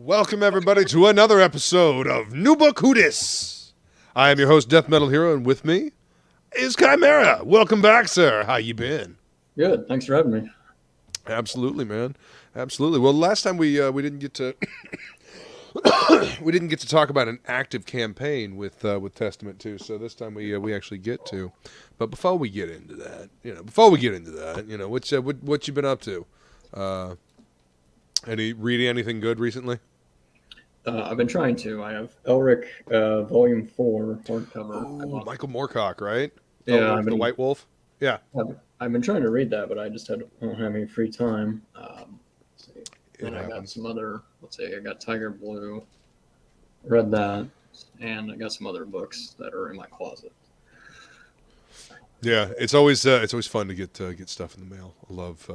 Welcome, everybody, to another episode of New Book Who Dis. I am your host, DeathMetalHero, and with me is Chimera. Welcome back, sir. How you been? Good. Thanks for having me. Absolutely, man. Absolutely. Well, last time we didn't get to we didn't get to talk about an active campaign with Testament 2, so this time we actually get to. But before we get into that, what you been up to? Reading anything good recently? I've been trying to. I have Elric Volume 4 hardcover. Oh, Michael Moorcock, right? Yeah, The White Wolf. Yeah. I've been trying to read that, but I just don't have any free time. Let's see. And I got some other, I got Tiger Blue, read that, and I got some other books that are in my closet. Yeah, it's always fun to get stuff in the mail. I love.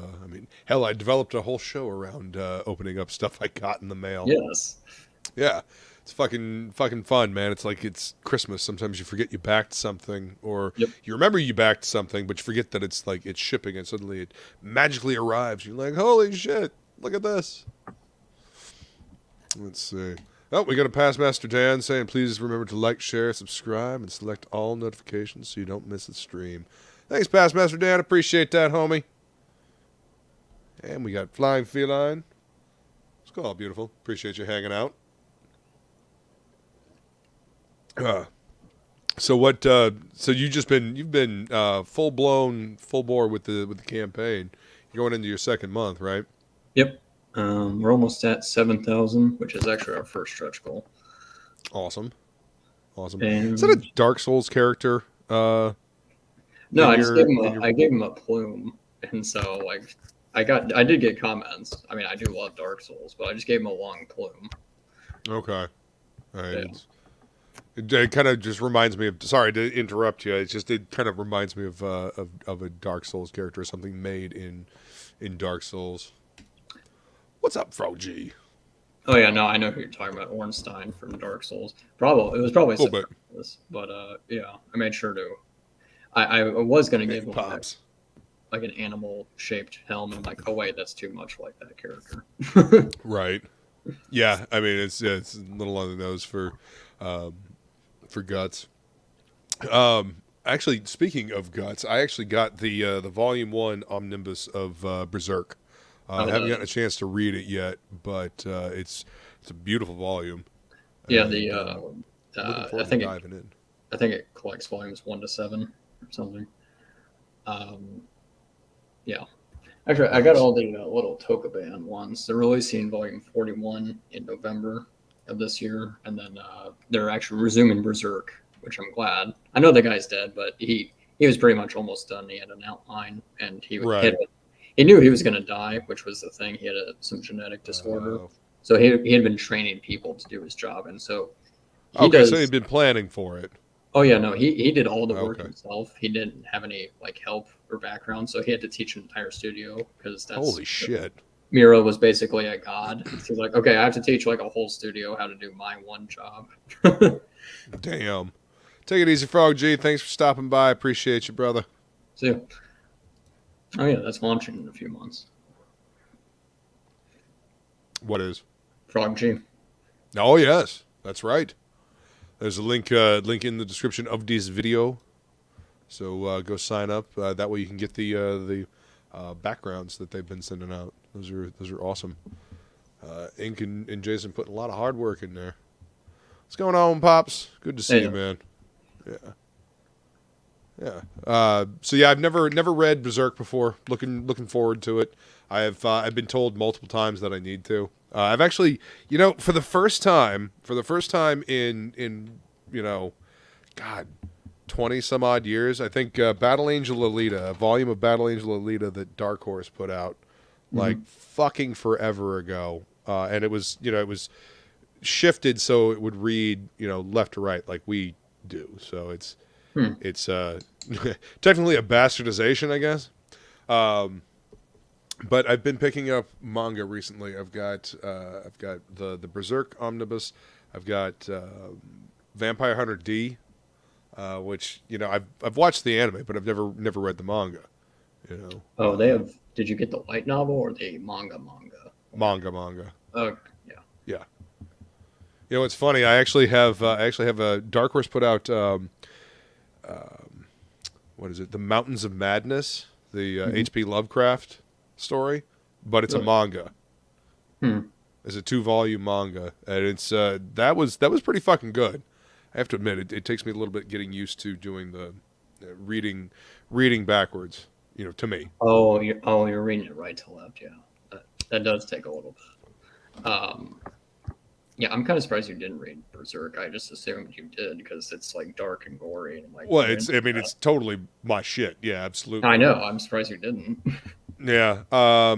Hell, I developed a whole show around opening up stuff I got in the mail. Yes. Yeah, it's fucking fun, man. It's like it's Christmas. Sometimes you forget you backed something, or you remember you backed something, but you forget that it's shipping, and suddenly it magically arrives. You're like, holy shit! Look at this. Let's see. Oh, we got a Past Master Dan saying, please remember to like, share, subscribe, and select all notifications so you don't miss a stream. Thanks, Past Master Dan. Appreciate that, homie. And we got Flying Feline. It's all beautiful. Appreciate you hanging out. So you've been full bore with the campaign. You're going into your second month, right? Yep. We're almost at 7,000, which is actually our first stretch goal. Awesome. And is that a Dark Souls character? No, I gave him a plume, and so I did get comments. I mean, I do love Dark Souls, but I just gave him a long plume. Okay. All right. Yeah. It kind of just reminds me of. Sorry to interrupt you. It kind of reminds me of a Dark Souls character, something made in Dark Souls. What's up, Frog G? Oh yeah, no, I know who you're talking about. Ornstein from Dark Souls. It was probably this, but yeah, I made sure to. I was gonna give him like an animal shaped helm, and like, oh wait, that's too much like that character. Right. Yeah, I mean it's a little on the nose for Guts. Actually, speaking of Guts, I actually got the Volume 1 omnibus of Berserk. I haven't gotten a chance to read it yet, but it's a beautiful volume. Yeah, I think diving in. I think it collects volumes 1 to 7 or something. Yeah, actually, I got all the little Tokuban ones. They're releasing volume 41 in November of this year, and then they're actually resuming Berserk, which I'm glad. I know the guy's dead, but he was pretty much almost done. He had an outline, and he knew he was going to die, which was the thing. He had some genetic disorder. So he had been training people to do his job. And so so he'd been planning for it. Oh, yeah, no, he did all the work himself. He didn't have any help or background. So he had to teach an entire studio because that's... Holy shit. Mira was basically a god. She's like, okay, I have to teach a whole studio how to do my one job. Damn. Take it easy, Frog G. Thanks for stopping by. Appreciate you, brother. See you. Oh, yeah, that's launching in a few months. What is? Frog G. Oh, yes. That's right. There's a link in the description of this video. So go sign up. That way you can get the backgrounds that they've been sending out. Those are awesome. Ink and Jason putting a lot of hard work in there. What's going on, Pops? Good to see you, man. Yeah. Yeah. So yeah, I've never read Berserk before. Looking forward to it. I've been told multiple times that I need to. I've actually, for the first time in God, 20 some odd years, I think Battle Angel Alita, a volume of Battle Angel Alita that Dark Horse put out fucking forever ago. And it was shifted so it would read, left to right like we do. So it's technically a bastardization, I guess. But I've been picking up manga recently. I've got the Berserk omnibus. I've got Vampire Hunter D, which I've watched the anime, but I've never read the manga. Oh, they have. Did you get the light novel or the manga? Manga. Oh, yeah. Yeah. You know, it's funny. I actually have a Dark Horse put out. What is it? The Mountains of Madness, the H.P. Lovecraft story, but it's a Really? manga. Hmm. It's a 2-volume manga, and it's that was pretty fucking good. I have to admit, it takes me a little bit getting used to doing the reading backwards. You know, to me. You're reading it right to left. Yeah, that does take a little bit. Yeah, I'm kind of surprised you didn't read Berserk. I just assumed you did because it's like dark and gory and like. Well, you're it's into I mean, that. it's totally my shit. Yeah, absolutely. I know. I'm surprised you didn't. Yeah. I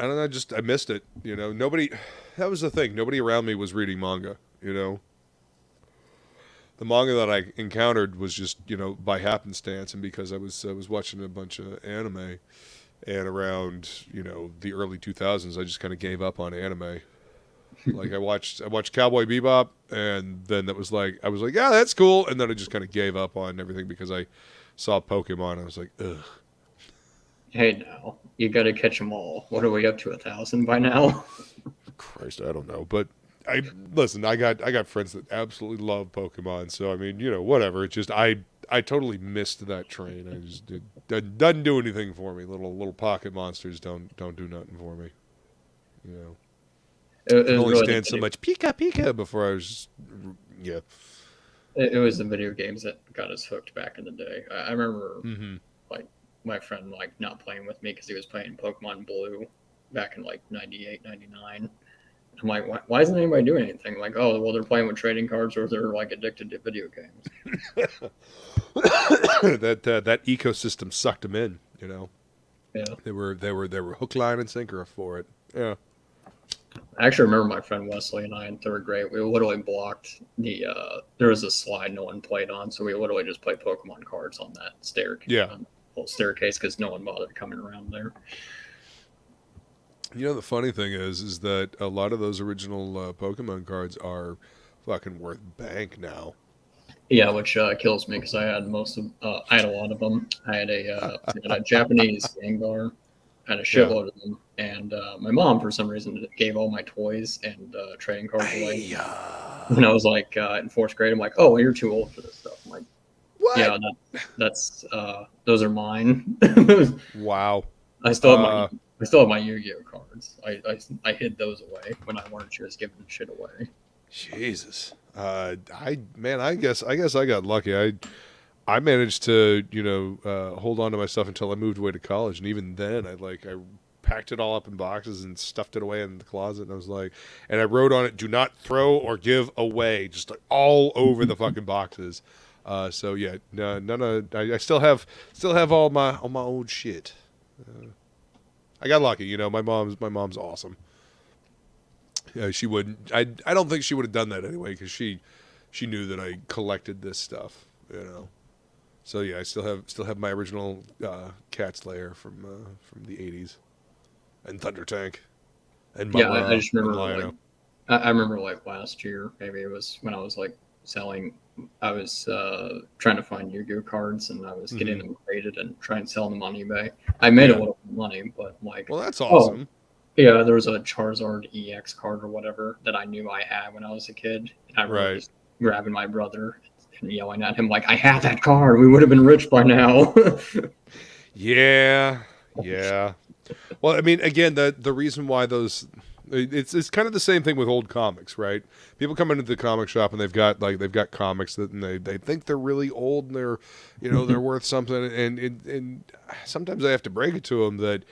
don't know. Just I missed it. You know, nobody. That was the thing. Nobody around me was reading manga. You know, the manga that I encountered was just by happenstance and because I was watching a bunch of anime, and around the early 2000s I just kind of gave up on anime. Like I watched Cowboy Bebop, and then that was like I was like, yeah, that's cool, and then I just kind of gave up on everything because I saw Pokemon. I was like, ugh. Hey, now you got to catch them all. What are we up to, 1,000 by now? Christ, I don't know, but I listen. I got friends that absolutely love Pokemon, so I mean, whatever. It's just I totally missed that train. I just doesn't do anything for me. Little pocket monsters don't do nothing for me. You know, It can was only really stand so much Pika Pika before I was just, yeah. it was the video games that got us hooked back in the day. I remember Mm-hmm. like my friend like not playing with me because he was playing Pokemon Blue back in like 98, 99. I'm like, why isn't anybody doing anything? Like, oh, well, they're playing with trading cards or they're like addicted to video games. that ecosystem sucked them in. Yeah. They were hook, line, and sinker for it. Yeah. I actually remember my friend Wesley and I in third grade, we literally blocked there was a slide no one played on. So we literally just played Pokemon cards on that Yeah. staircase because no one bothered coming around there. The funny thing is that a lot of those original Pokemon cards are fucking worth bank now. Yeah, which kills me because I had I had a lot of them. I had a Japanese Gengar, I had a Yeah. shitload of them, and my mom for some reason gave all my toys and trading cards away. When I was like in fourth grade, I'm like, oh, well, you're too old for this stuff. I'm like, What? yeah, that's those are mine. Wow. I still have my Yu-Gi-Oh cards. I hid those away when I learned she was giving shit away. Jesus. I guess I got lucky. I managed to hold on to my stuff until I moved away to college, and even then I packed it all up in boxes and stuffed it away in the closet, and I was like, and I wrote on it, "Do not throw or give away," just like all over the fucking boxes. So yeah, no, none of I still have all my old shit. I got lucky, my mom's awesome. She wouldn't. I don't think she would have done that anyway because she knew that I collected this stuff. So yeah, I still have my original Cat Slayer from the '80s, and Thunder Tank, and Yeah, Mumra, I just remember and Lionel. I remember like last year, maybe it was when I was like selling. I was trying to find Yu-Gi-Oh cards, and I was getting them graded and trying to sell them on eBay. I made a little money, but like, Well, that's awesome. Yeah, there was a Charizard EX card or whatever that I knew I had when I was a kid. And I remember just grabbing my brother and yelling at him like, I have that card. We would have been rich by now. Yeah. Well, I mean, again, the reason why it's kind of the same thing with old comics, right? People come into the comic shop and they've got comics that and they think they're really old and they're they're worth something, and sometimes I have to break it to them that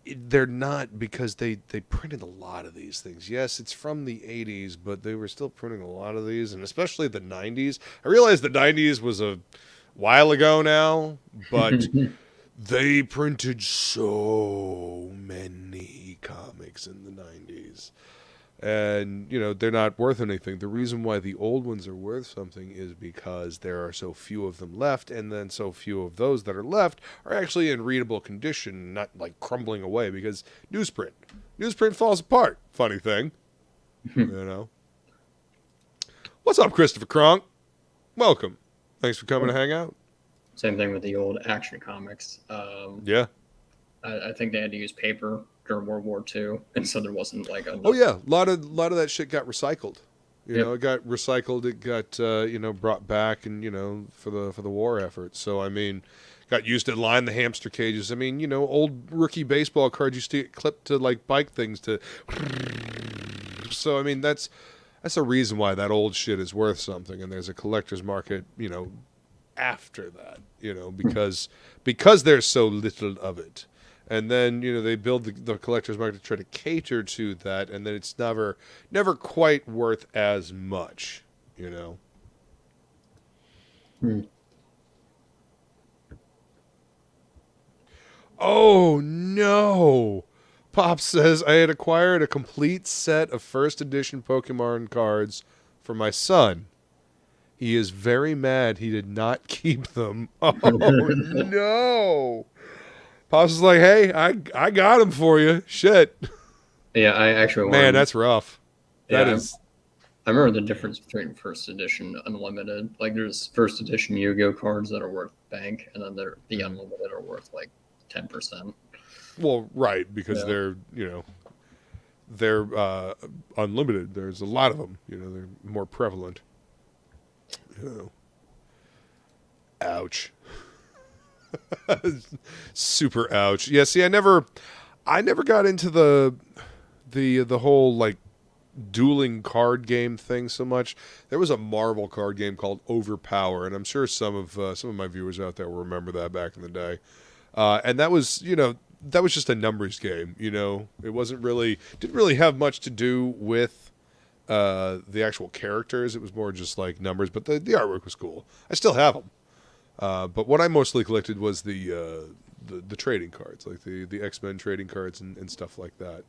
they're not, because they printed a lot of these things. Yes, it's from the 80s, but they were still printing a lot of these, and especially the 90s. I realize the 90s was a while ago now, but they printed so many comics in the 90s. And, they're not worth anything. The reason why the old ones are worth something is because there are so few of them left, and then so few of those that are left are actually in readable condition, not like crumbling away, because newsprint falls apart. Funny thing. What's up, Christopher Kronk? Welcome. Thanks for coming to hang out. Same thing with the old Action Comics. Yeah. I think they had to use paper during World War II, and so there wasn't like a. Oh yeah, a lot of that shit got recycled. You know, it got recycled, it got brought back, and for the war effort. So I mean, got used to line the hamster cages. I mean, old rookie baseball cards used to get clipped to like bike things to. So I mean, that's a reason why that old shit is worth something, and there's a collector's market, after that, because there's so little of it. And then, they build the collector's market to try to cater to that, and then it's never quite worth as much, Oh, no! Pop says, I had acquired a complete set of first edition Pokemon cards for my son. He is very mad he did not keep them. Oh, no! Pops is like, hey, I got them for you. Shit. Yeah, I actually Man, that's rough. That is. I remember the difference between first edition unlimited. Like, there's first edition Yu-Gi-Oh cards that are worth bank, and then the unlimited are worth like 10%. Well, right, because they're unlimited. There's a lot of them. They're more prevalent. Ouch. Super ouch. Yeah, see, I never got into the whole like dueling card game thing so much. There was a Marvel card game called Overpower, and I'm sure some of my viewers out there will remember that back in the day. And that was just a numbers game. It didn't really have much to do with the actual characters. It was more just like numbers, but the artwork was cool. I still have them. But what I mostly collected was the trading cards, like the X-Men trading cards and stuff like that.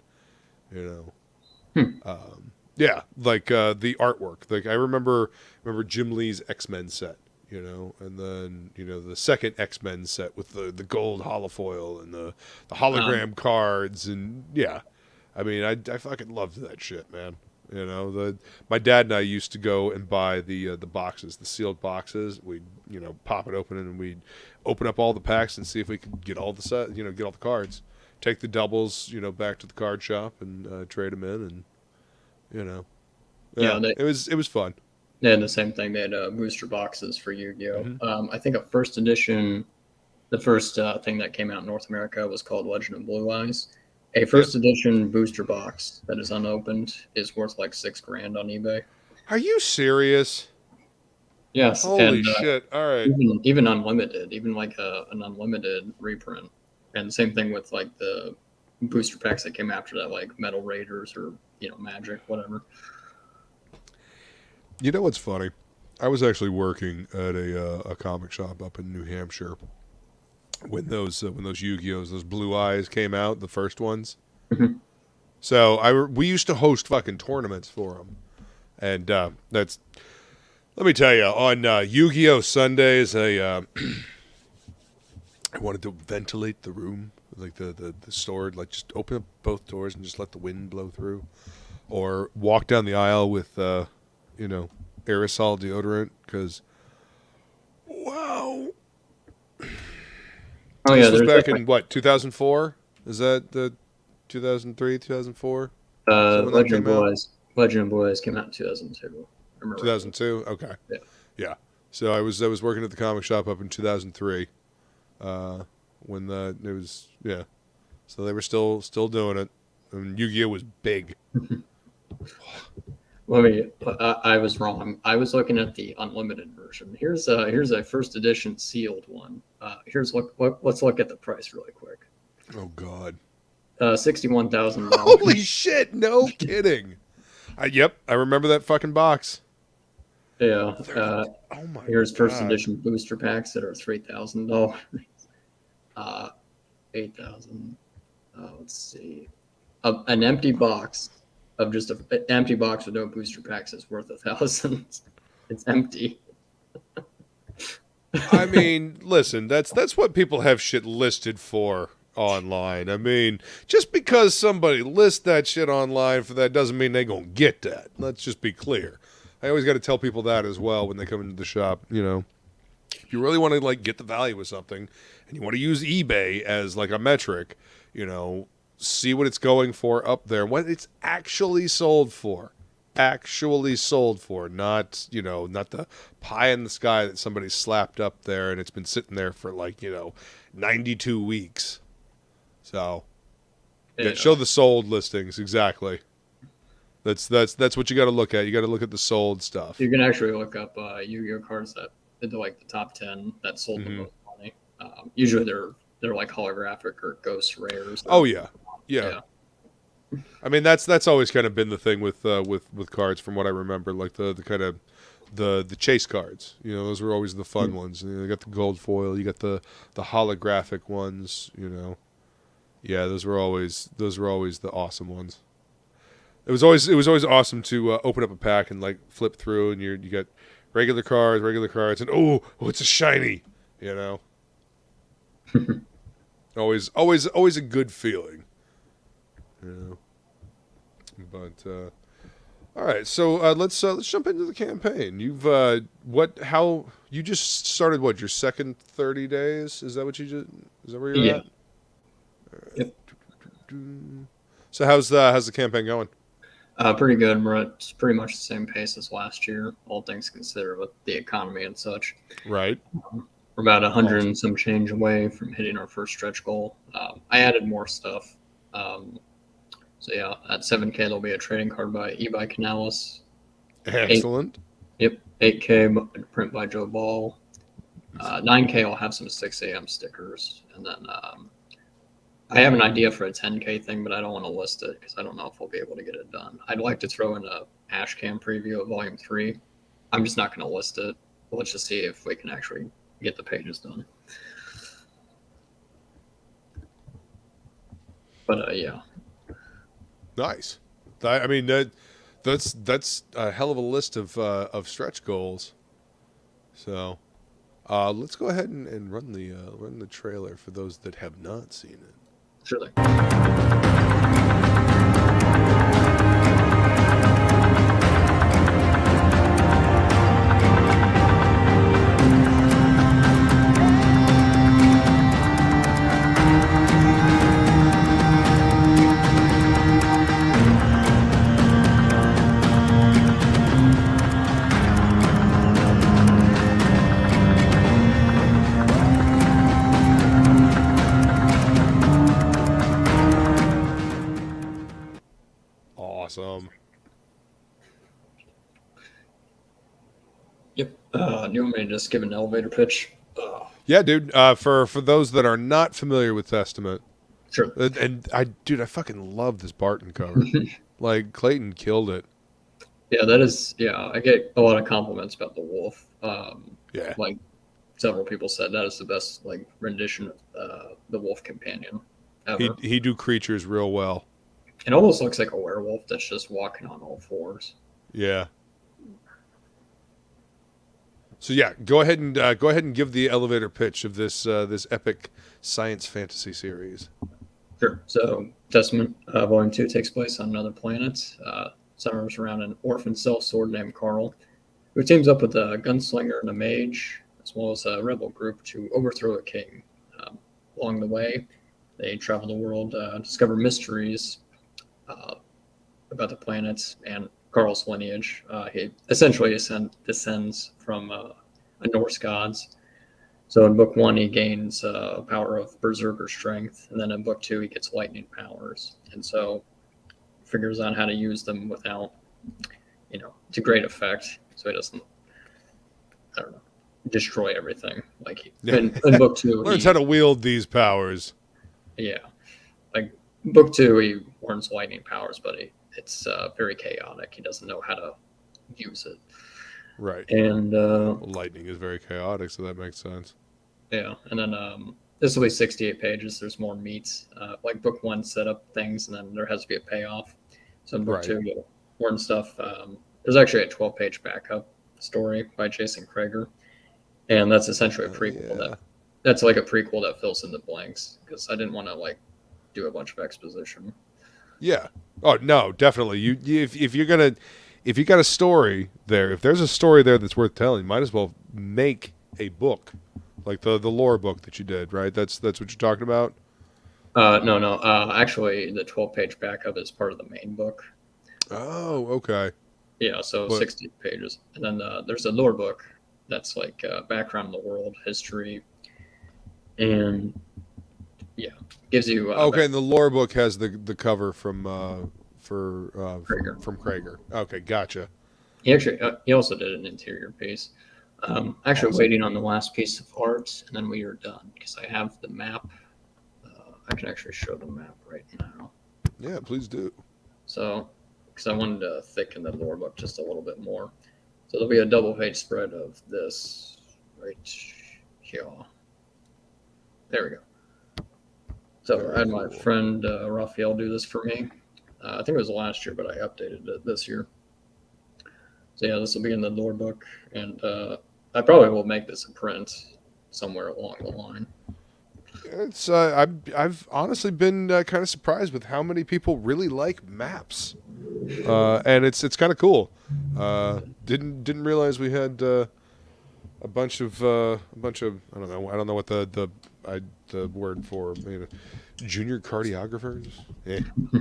Yeah, like the artwork. Like I remember Jim Lee's X-Men set, and then the second X-Men set with the gold holofoil and the hologram cards, and yeah, I mean I fucking loved that shit, man. My dad and I used to go and buy the boxes, the sealed boxes. We'd pop it open, and we'd open up all the packs and see if we could get all the get all the cards. Take the doubles, back to the card shop and trade them in, and it was fun. They had the same thing. They had booster boxes for Yu-Gi-Oh. Mm-hmm. I think a first edition, the first thing that came out in North America was called Legend of Blue Eyes. A first edition booster box that is unopened is worth like $6,000 on eBay. Are you serious? Yes. Holy shit! All right. Even unlimited, even like an unlimited reprint, and the same thing with like the booster packs that came after that, like Metal Raiders or Magic, whatever. You know what's funny? I was actually working at a comic shop up in New Hampshire when those Yu-Gi-Ohs, those Blue Eyes came out, the first ones. Mm-hmm. So we used to host fucking tournaments for them, and let me tell you, on Yu-Gi-Oh Sundays, I wanted to ventilate the room, like the store, like just open up both doors and just let the wind blow through, or walk down the aisle with aerosol deodorant, because wow. Oh this yeah, was back in what, 2004? Is that the 2003, 2004? Legend of Blue Eyes came out in 2002. 2002. Okay. Yeah. So I was working at the comic shop up in 2003, when it was So they were still doing it, and Yu-Gi-Oh was big. I was wrong. I was looking at the unlimited version. Here's a first edition sealed one. Let's look at the price really quick. Oh God. $61,000. Holy shit! No kidding. Yep, I remember that fucking box. Yeah. Oh my. Here's God. first edition booster packs that are $3,000. $8,000. Let's see. An empty box of just an empty box with no booster packs is worth $1,000. It's empty. I mean, listen, that's what people have shit listed for online. I mean, just because somebody lists that shit online for that doesn't mean they gonna get that. Let's just be clear. I always got to tell people that as well when they come into the shop. If you really want to like get the value of something, and you want to use eBay as like a metric, see what it's going for up there, what it's actually sold for. actually sold for, not, not the pie in the sky that somebody slapped up there and it's been sitting there for 92 weeks. So yeah, show the sold listings. Exactly. That's what you got to look at. You got to look at the sold stuff. You can actually look up Yu-Gi-Oh cards that into the top 10 that sold the most money. Usually they're like holographic or ghost rares. Oh yeah. I mean, that's always kind of been the thing with cards, from what I remember. Like the kind of the chase cards. Those were always the fun ones. You got the gold foil. You got the holographic ones. Yeah, those were always the awesome ones. It was always awesome to open up a pack and flip through, and you got regular cards, and oh, it's a shiny. Always a good feeling. But all right, so let's jump into the campaign. You've you just started your second 30 days? Is that what you just? Is that where you're at? Yep. So how's the campaign going? Pretty good. We're at pretty much the same pace as last year, all things considered, with the economy and such. Right. We're about 100 and some change away from hitting our first stretch goal. I added more stuff. So yeah, at 7K there'll be a trading card by Ebi Canales. Excellent. 8K print by Joe Ball. 9K I'll have some 6 a.m. stickers, and then I have an idea for a 10K thing, but I don't want to list it because I don't know if I'll be able to get it done. I'd like to throw in a Ashcan preview of Volume 3. I'm just not going to list it. Let's just see if we can actually get the pages done. But yeah. Nice. I mean, that's a hell of a list of stretch goals. So let's go ahead and run the trailer for those that have not seen it. Sure thing. Awesome. Yep. Do you want me to just give an elevator pitch? Yeah, dude. For those that are not familiar with Testament, Sure. And I fucking love this Barton cover. Clayton killed it. Yeah, that is. Yeah, I get a lot of compliments about the wolf. Yeah. Several people said that is the best rendition of the wolf companion ever. He do creatures real well. It almost looks like a werewolf that's just walking on all fours. Yeah. So yeah, go ahead and give the elevator pitch of this epic science fantasy series. Sure. So Testament Volume 2 takes place on another planet. Centers around an orphan sellsword named Karl, who teams up with a gunslinger and a mage, as well as a rebel group to overthrow a king. Along the way, they travel the world, discover mysteries about the planets and Karl's lineage. He essentially descends from a Norse gods. So in Book 1, he gains power of berserker strength, and then in Book 2, he gets lightning powers, and so figures out how to use them without, to great effect, so he doesn't, destroy everything. In Book 2, learns how to wield these powers. Yeah, Book 2, he learns lightning powers, but it's very chaotic. He doesn't know how to use it. Right. And lightning is very chaotic, so that makes sense. Yeah, and then this will be 68 pages. There's more meats. Book 1 set up things, and then there has to be a payoff. So in Book 2, you'll learn stuff. There's actually a 12-page backup story by Jason Krager, and that's essentially a prequel. Yeah. That's like a prequel that fills in the blanks, because I didn't want to do a bunch of exposition. Yeah. Oh no, definitely. If you got a story there, if there's a story there that's worth telling, might as well make a book, like the lore book that you did, right? That's what you're talking about. No. Actually, the 12-page backup is part of the main book. Oh, okay. Yeah, so But 60 pages. And then there's a lore book that's like background in the world, history, and yeah, gives you okay, and the lore book has the cover from Krieger. from Krager. Okay, gotcha. He also did an interior piece. Actually, Awesome. waiting on the last piece of art, and then we are done because I have the map. I can actually show the map right now. Yeah, please do. So, because I wanted to thicken the lore book just a little bit more. So there'll be a double page spread of this right here. There we go. So Very I had cool. my friend Raphael do this for me. I think it was last year, but I updated it this year. So yeah, this will be in the lore book, and I probably will make this a print somewhere along the line. It's I've honestly been kind of surprised with how many people really like maps, and it's kind of cool. Didn't realize we had a bunch of I don't know what the word for junior cartographers.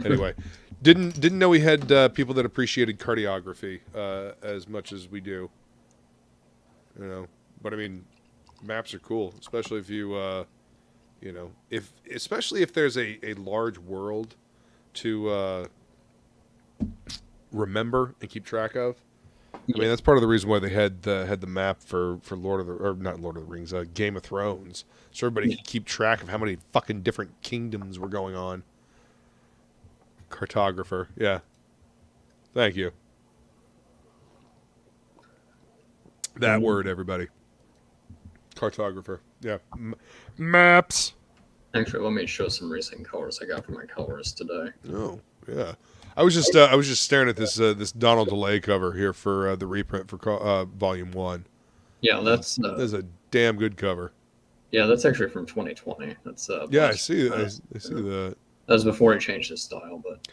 Anyway, didn't know we had people that appreciated cartography as much as we do. You know, but I mean, maps are cool, especially if you especially if there's a large world to remember and keep track of. I mean, that's part of the reason why they had the map for not Lord of the Rings, Game of Thrones, so everybody could keep track of how many fucking different kingdoms were going on. Cartographer, yeah. Thank you. That word, everybody. Cartographer, yeah. Maps. Actually, let me show some recent colors I got for my colors today. Oh, yeah. I was just staring at this Donald DeLay cover here for the reprint for Volume 1. Yeah, that's a damn good cover. Yeah, that's actually from 2020. That's yeah, I see the. That was before he changed his style, but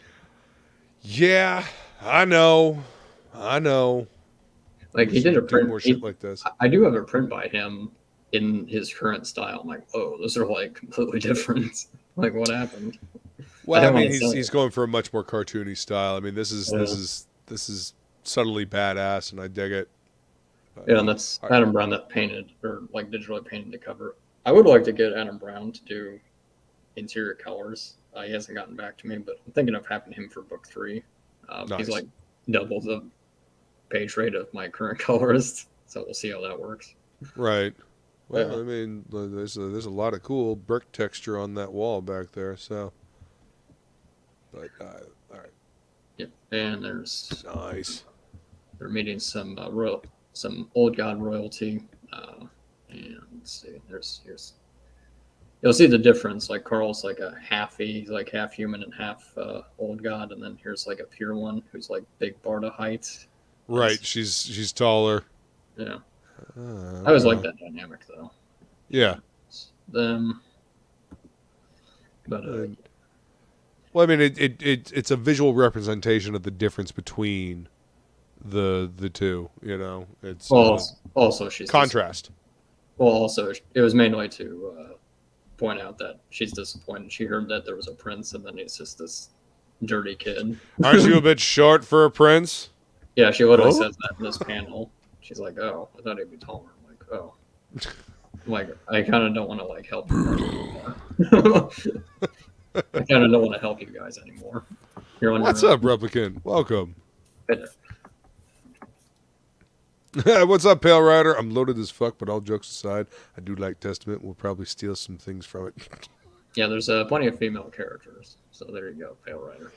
yeah, I know. Like he did a print. More shit like this. I do have a print by him in his current style. I'm like, oh, those are like completely different. Like, what happened? Well, I mean, he's going for a much more cartoony style. I mean, this is subtly badass, and I dig it. Yeah, and that's Adam Brown that painted or like digitally painted the cover. I would like to get Adam Brown to do interior colors. He hasn't gotten back to me, but I'm thinking of having him for book 3. Nice. He's like double the page rate of my current colorist, so we'll see how that works. Right. Well, I mean, there's a lot of cool brick texture on that wall back there, so. But all right. Yep, and there's nice. They're meeting some old god royalty, and let's see. Here's you'll see the difference. Like Karl's like he's like half human and half old god, and then here's like a pure one who's like big Barda height. Right, she's taller. Yeah, I always like that dynamic though. Yeah. Them, but well, I mean, it's a visual representation of the difference between the two. You know, it's also she's contrast. Also, it was mainly to point out that she's disappointed. She heard that there was a prince, and then he's just this dirty kid. Aren't you a bit short for a prince? Yeah, she literally says that in this panel. She's like, "Oh, I thought he'd be taller." I'm like, "Oh." I'm like, I kind of don't want to like help you guys anymore. I kind of don't want to help you guys anymore. What's up, Replicant? Welcome. What's up, Pale Rider? I'm loaded as fuck, but all jokes aside, I do like Testament. We'll probably steal some things from it. Yeah, there's plenty of female characters. So there you go, Pale Rider.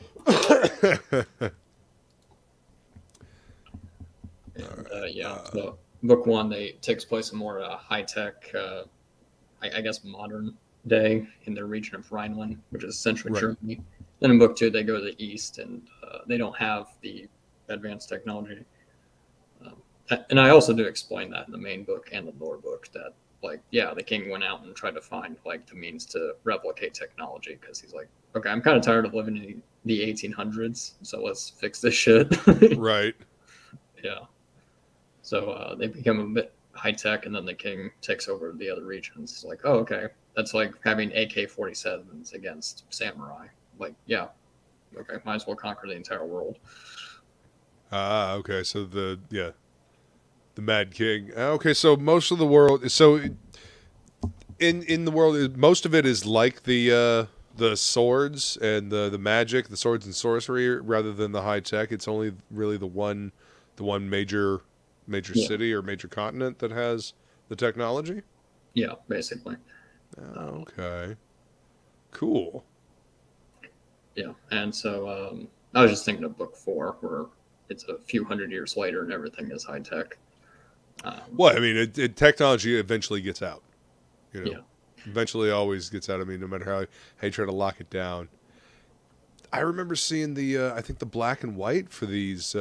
And, so book 1 takes place in more high-tech, I guess modern day in the region of Rhineland, which is central Germany. Then in book 2, they go to the east, and they don't have the advanced technology. And I also do explain that in the main book and the lore book that, like, yeah, the king went out and tried to find, like, the means to replicate technology because he's like, okay, I'm kind of tired of living in the 1800s, so let's fix this shit. Right. Yeah. So they become a bit high-tech, and then the king takes over the other regions. It's like, oh, okay. That's like having AK-47s against samurai. Like, yeah. Okay, might as well conquer the entire world. Ah, okay. So the Mad King. Okay, so most of the world. So in the world, most of it is like the swords and the magic, the swords and sorcery, rather than the high tech. It's only really the one major Yeah, city or major continent that has the technology. yeah, basically. Oh, okay, cool. Yeah, and so I was just thinking of book four, where it's a few hundred years later and everything is high tech. Well, I mean, technology eventually gets out. You know, Yeah, eventually always gets out. I mean, no matter how you try to lock it down. I remember seeing I think the black and white for these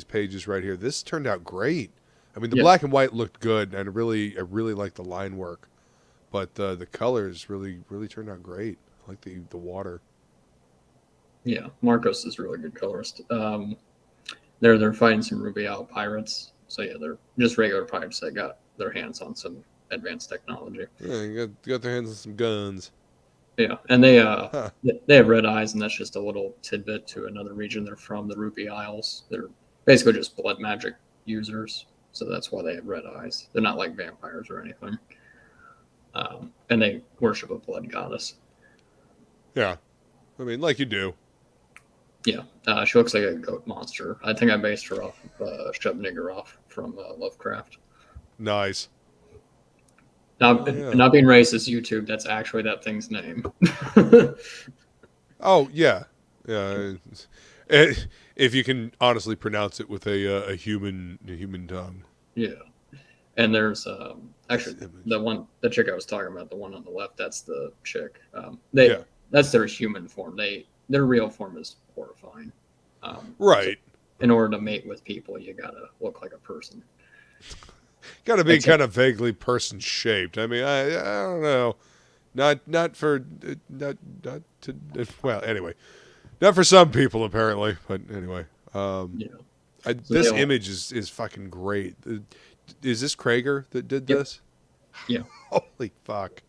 pages right here. This turned out great. I mean, the yeah, black and white looked good, and I really liked the line work, but the colors really turned out great. I like the water. yeah. Marcos is a really good colorist. They're fighting some Ruby Owl pirates. So yeah, they're just regular pirates that got their hands on some advanced technology. Yeah, you got their hands on some guns. Yeah, and they Huh. they have red eyes, and that's just a little tidbit to another region they're from, the Ruby Isles. They're basically just blood magic users, so that's why they have red eyes. They're not like vampires or anything, and they worship a blood goddess. Yeah, I mean, like you do. Yeah, she looks like a goat monster. I think I based her off of Shub-Niggurath from Lovecraft. Nice. Not, Oh yeah. not being racist, YouTube. That's actually that thing's name. Oh yeah. Yeah. If you can honestly pronounce it with a human tongue. Yeah, and there's This actually image. the chick I was talking about, the one on the left. That's the chick. They Yeah. that's their human form. Their real form is horrifying. So Right. in order to mate with people, you gotta look like a person. Got to be Except kind of vaguely person shaped. I mean, I don't know. Not for not to well anyway, not for some people apparently. But anyway, you know, so they this all image is fucking great. Is this Krager that did yep, this? yeah, Holy fuck!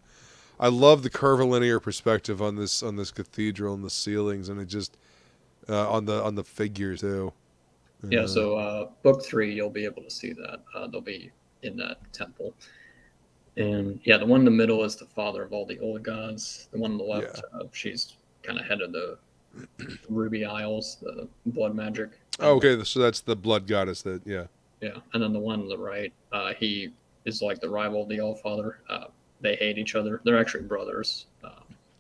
I love the curvilinear perspective on this cathedral and the ceilings, and it just on the figures too. yeah. Uh, So book three, you'll be able to see that. They'll be in that temple. And yeah, the one in the middle is the father of all the old gods. The one on the yeah. left, she's kind of head of the Ruby Isles, the blood magic. Oh, And okay, so that's the blood goddess. That yeah. yeah, and then the one on the right, he is like the rival of the All Father. They hate each other. They're actually brothers.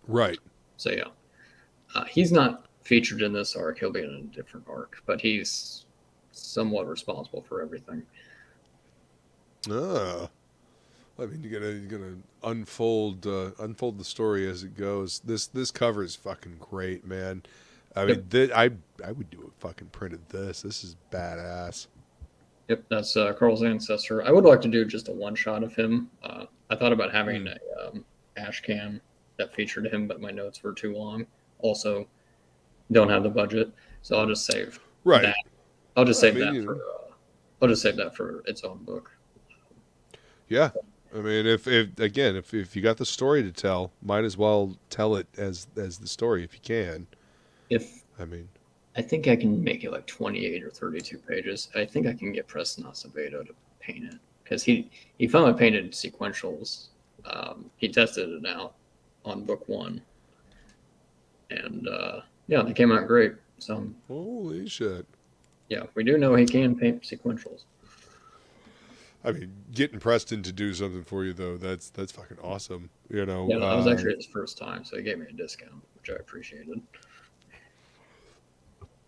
Right. So yeah, he's not featured in this arc. He'll be in a different arc, but he's somewhat responsible for everything. Ah. I mean, you gotta unfold the story as it goes. This cover is fucking great, man. I Yep, mean, I would do a fucking print of this. This is badass. yep. That's Carl's ancestor. I would like to do just a one shot of him. I thought about having Hmm. a ash can that featured him, but my notes were too long. Also, don't have the budget, so I'll just save Right. that. I'll just I save mean, that for. I'll just save that for its own book. yeah. I mean, if you got the story to tell, might as well tell it as the story if you can. If I mean, I think I can make it like 28 or 32 pages. I think I can get Preston Acevedo to paint it because he finally painted sequentials. He tested it out on book one, and yeah, they came out great. So holy shit. yeah, we do know he can paint sequentials. I mean, getting Preston to do something for you though, that's fucking awesome. You know, Yeah, that was actually his first time, so he gave me a discount, which I appreciated.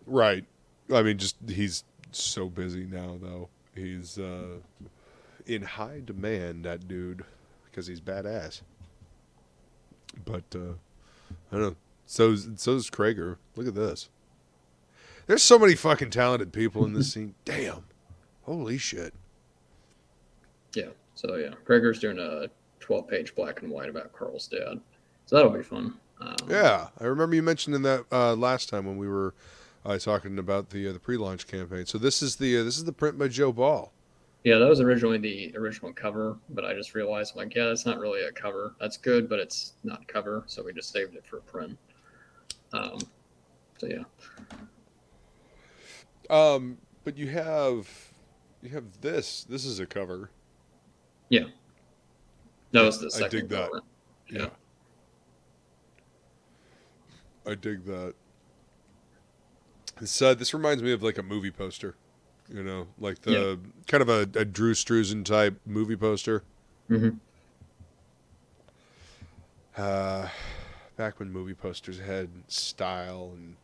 right. I mean, just he's so busy now though. He's in high demand, that dude, because he's badass. But I don't know. So's Krager. Look at this. There's so many fucking talented people in this scene. Damn. Holy shit. Yeah, so yeah, Gregor's doing a 12-page black and white about Carl's dad, so that'll be fun. Yeah, I remember you mentioning that last time when we were talking about the pre-launch campaign. So this is the print by Joe Ball. Yeah, that was originally the original cover, but I just realized, I'm like, yeah, that's not really a cover. That's good, but it's not cover, so we just saved it for a print. Um, so yeah, But you have this. This is a cover. Yeah, that was the I dig second that. cover. Yeah. I dig that. This reminds me of like a movie poster, you know, like the kind of a Drew Struzan type movie poster. Mm-hmm. Back when movie posters had style and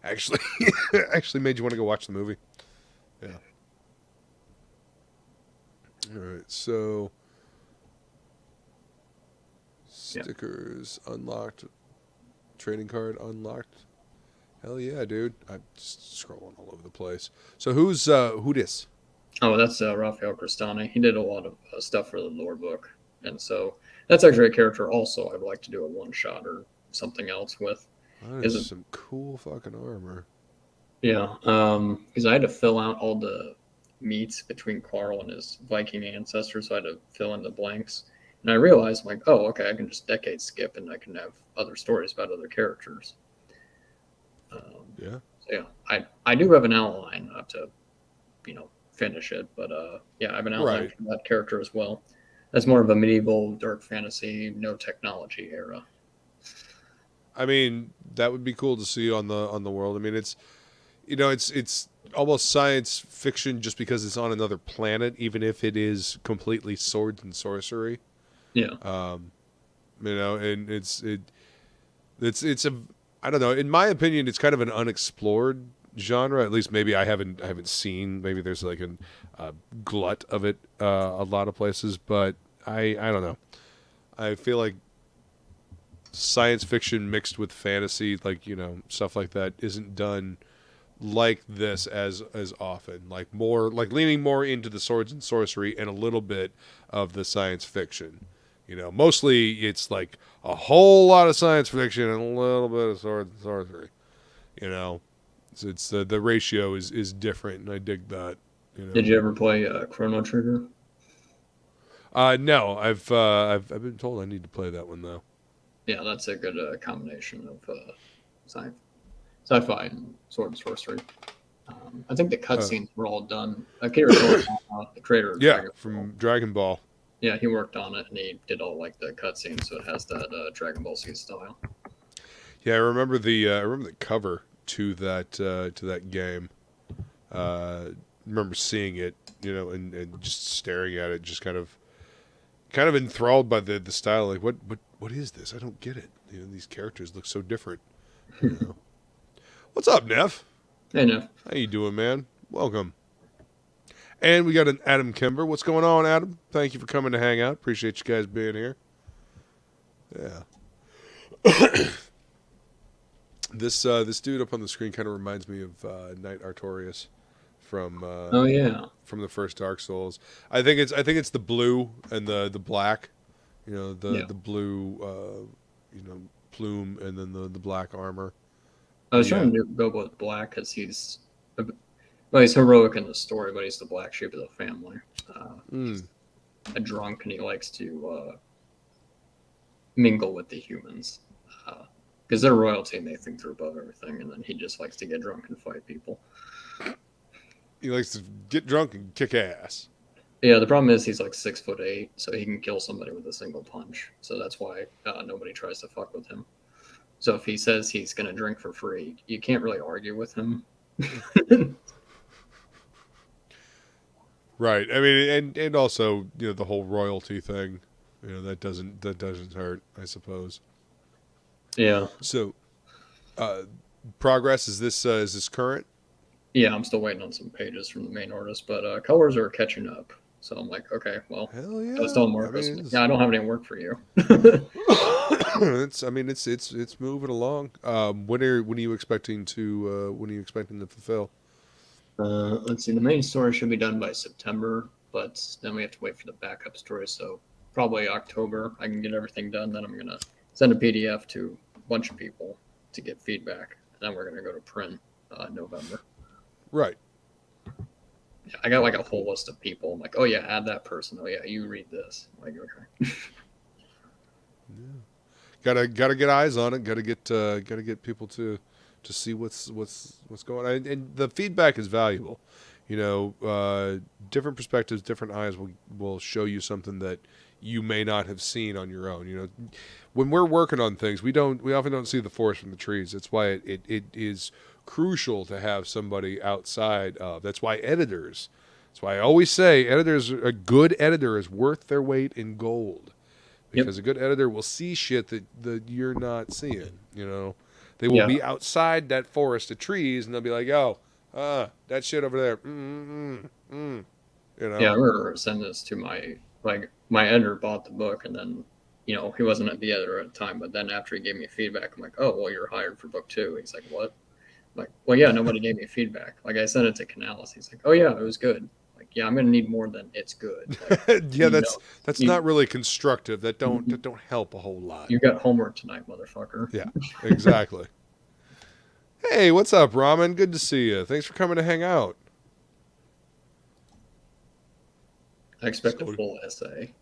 actually actually made you want to go watch the movie. Yeah. All right, so stickers unlocked, trading card unlocked. Hell yeah, dude! I'm just scrolling all over the place. So who dis? Oh, that's Raphael Cristani. He did a lot of stuff for the lore book, and so that's actually a character also I'd like to do a one shot or something else with. That is some cool fucking armor. Yeah, because I had to fill out all the meets between Karl and his Viking ancestors, so I had to fill in the blanks. And I realized, like, oh, okay, I can just decade skip, and I can have other stories about other characters. Yeah. So yeah, I do have an outline. I have to, finish it, but yeah, I have an outline for that character as well. That's more of a medieval dark fantasy, no technology era. I mean, that would be cool to see on the world. I mean, it's it's almost science fiction just because it's on another planet, even if it is completely swords and sorcery. Yeah. And it's a I don't know. In my opinion, it's kind of an unexplored genre. At least maybe I haven't seen. Maybe there's like a glut of it a lot of places, but I don't know. I feel like science fiction mixed with fantasy, like stuff like that, isn't done like this as often. Like more like leaning more into the swords and sorcery and a little bit of the science fiction. Mostly it's like a whole lot of science fiction and a little bit of swords and sorcery. So it's the ratio is different, and I dig that. Did you ever play Chrono Trigger? No, I've been told I need to play that one though. Yeah, that's a good combination of sci-fi and sword and sorcery. I think the cutscenes were all done. Akira Toriyama, the creator of Dragon from Ball. Dragon Ball. Yeah, he worked on it, and he did all like the cutscenes, so it has that Dragon Ball Z style. Yeah, I remember the cover to that game. Remember seeing it, and just staring at it, just kind of enthralled by the style. Like, what is this? I don't get it. These characters look so different. What's up, Neff? Hey, Neff. How you doing, man? Welcome. And we got an Adam Kimber. What's going on, Adam? Thank you for coming to hang out. Appreciate you guys being here. Yeah. This dude up on the screen kind of reminds me of Knight Artorias from from the first Dark Souls. I think it's the blue and the black, the blue plume and then the black armor. I was trying to go with black because he's heroic in the story, but he's the black sheep of the family. He's a drunk, and he likes to mingle with the humans because they're royalty and they think they're above everything, and then he just likes to get drunk and fight people. He likes to get drunk and kick ass. Yeah, the problem is he's like 6'8", so he can kill somebody with a single punch. So that's why nobody tries to fuck with him. So if he says he's going to drink for free, you can't really argue with him. Right. I mean, and also the whole royalty thing, that doesn't hurt, I suppose. Yeah. So, progress is this current? Yeah, I'm still waiting on some pages from the main artist, but colors are catching up. So I'm like, okay, well, hell yeah. I was telling Marcus, I don't have any work for you. It's moving along. When are you expecting to fulfill? Let's see. The main story should be done by September, but then we have to wait for the backup story. So probably October, I can get everything done. Then I'm gonna send a PDF to a bunch of people to get feedback, and then we're gonna go to print November. Right. Yeah, I got like a whole list of people. I'm like, oh yeah, add that person. Oh yeah, you read this. I'm like, okay. Yeah. Gotta get eyes on it. Gotta get people to to see what's going on. And the feedback is valuable. You know, different perspectives, different eyes will show you something that you may not have seen on your own. You know, when we're working on things, we often don't see the forest from the trees. That's why it is crucial to have somebody outside of. That's why editors. That's why I always say a good editor is worth their weight in gold, because a good editor will see shit that you're not seeing. You know, they will be outside that forest of trees and they'll be like, "Oh, that shit over there." You know. Yeah, I remember sending this to my editor bought the book, and then, you know, he wasn't the editor at the time, but then after he gave me feedback, I'm like, "Oh, well, you're hired for book 2." He's like, "What?" I'm like, "Well, yeah, nobody gave me feedback. Like, I sent it to Canales." He's like, "Oh yeah, it was good." Like, yeah, I'm gonna need more than it's good. Like, yeah, that's not really constructive. That don't help a whole lot. You got homework tonight, motherfucker. Yeah, exactly. Hey, what's up, Ramen? Good to see you. Thanks for coming to hang out. I expect a full essay.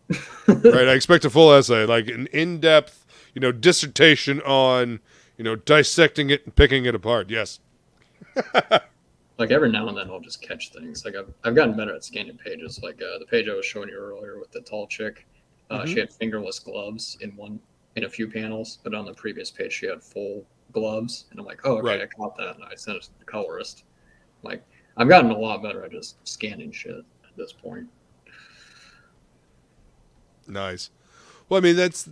Right, I expect a full essay, like an in-depth, you know, dissertation on, you know, dissecting it and picking it apart. Yes. Like, every now and then I'll just catch things. Like, I've gotten better at scanning pages. Like, the page I was showing you earlier with the tall chick, she had fingerless gloves in a few panels, but on the previous page she had full gloves, and I'm like, oh, okay, I caught that, and I sent it to the colorist. Like, I've gotten a lot better at just scanning shit at this point. Nice. Well, I mean, that's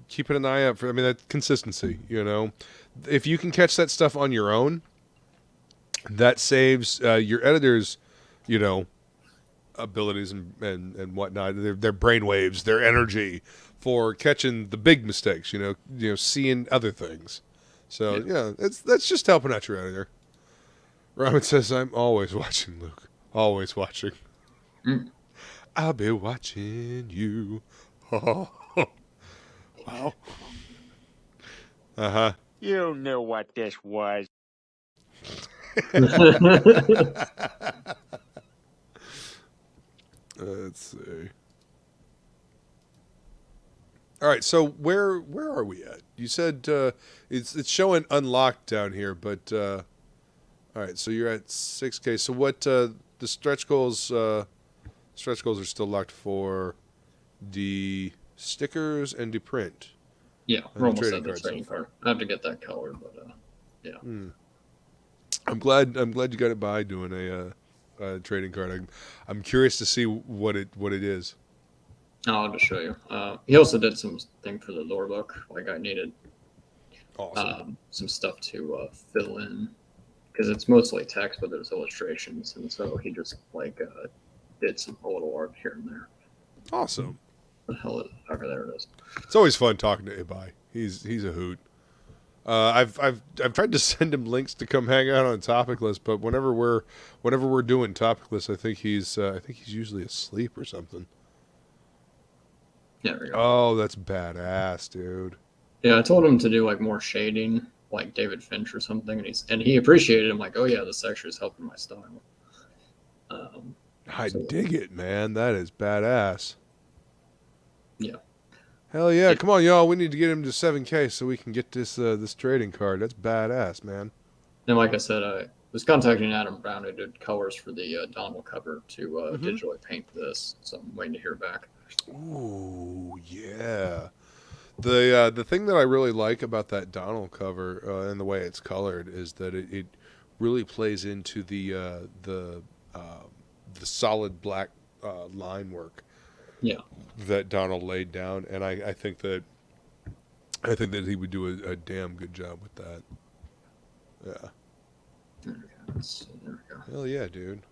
keeping an eye out for. I mean, that consistency. You know, if you can catch that stuff on your own, that saves your editors, you know, abilities and whatnot, their brain waves, their energy for catching the big mistakes. You know, seeing other things. So that's just helping out your editor. Robin says, "I'm always watching, Luke. Always watching. I'll be watching you." Wow. You knew what this was. Let's see. All right, so where are we at? You said it's showing unlocked down here, but all right, so you're at 6K. So what the stretch goals? Stretch goals are still locked for the stickers and the print. Yeah, we're almost at the trading card. I have to get that color, but yeah. I'm glad you got it by doing a trading card. I'm curious to see what it is. I'll just show you. He also did some thing for the lore book. Like, I needed some stuff to fill in, because it's mostly text, but there's illustrations, and so he just did a little art here and there. Awesome. The hell is it? Okay, there it is. It's always fun talking to Ibai. He's a hoot. I've tried to send him links to come hang out on Topic List, but whenever we're doing Topic List, I think he's usually asleep or something. Yeah, there we go. Oh, that's badass, dude. Yeah, I told him to do like more shading, like David Finch or something, and he appreciated it. I'm like, oh yeah, this actually is helping my style. I dig it, man. That is badass. Yeah. Hell yeah. Come on, y'all. We need to get him to 7K so we can get this trading card. That's badass, man. And like I said, I was contacting Adam Brown, who did colors for the Donald cover, to digitally paint this. So I'm waiting to hear back. Ooh, yeah. The thing that I really like about that Donald cover and the way it's colored is that it really plays into the solid black line work. Yeah. That Donald laid down, and I think that he would do a damn good job with that. Yeah. There we go. Hell yeah, dude.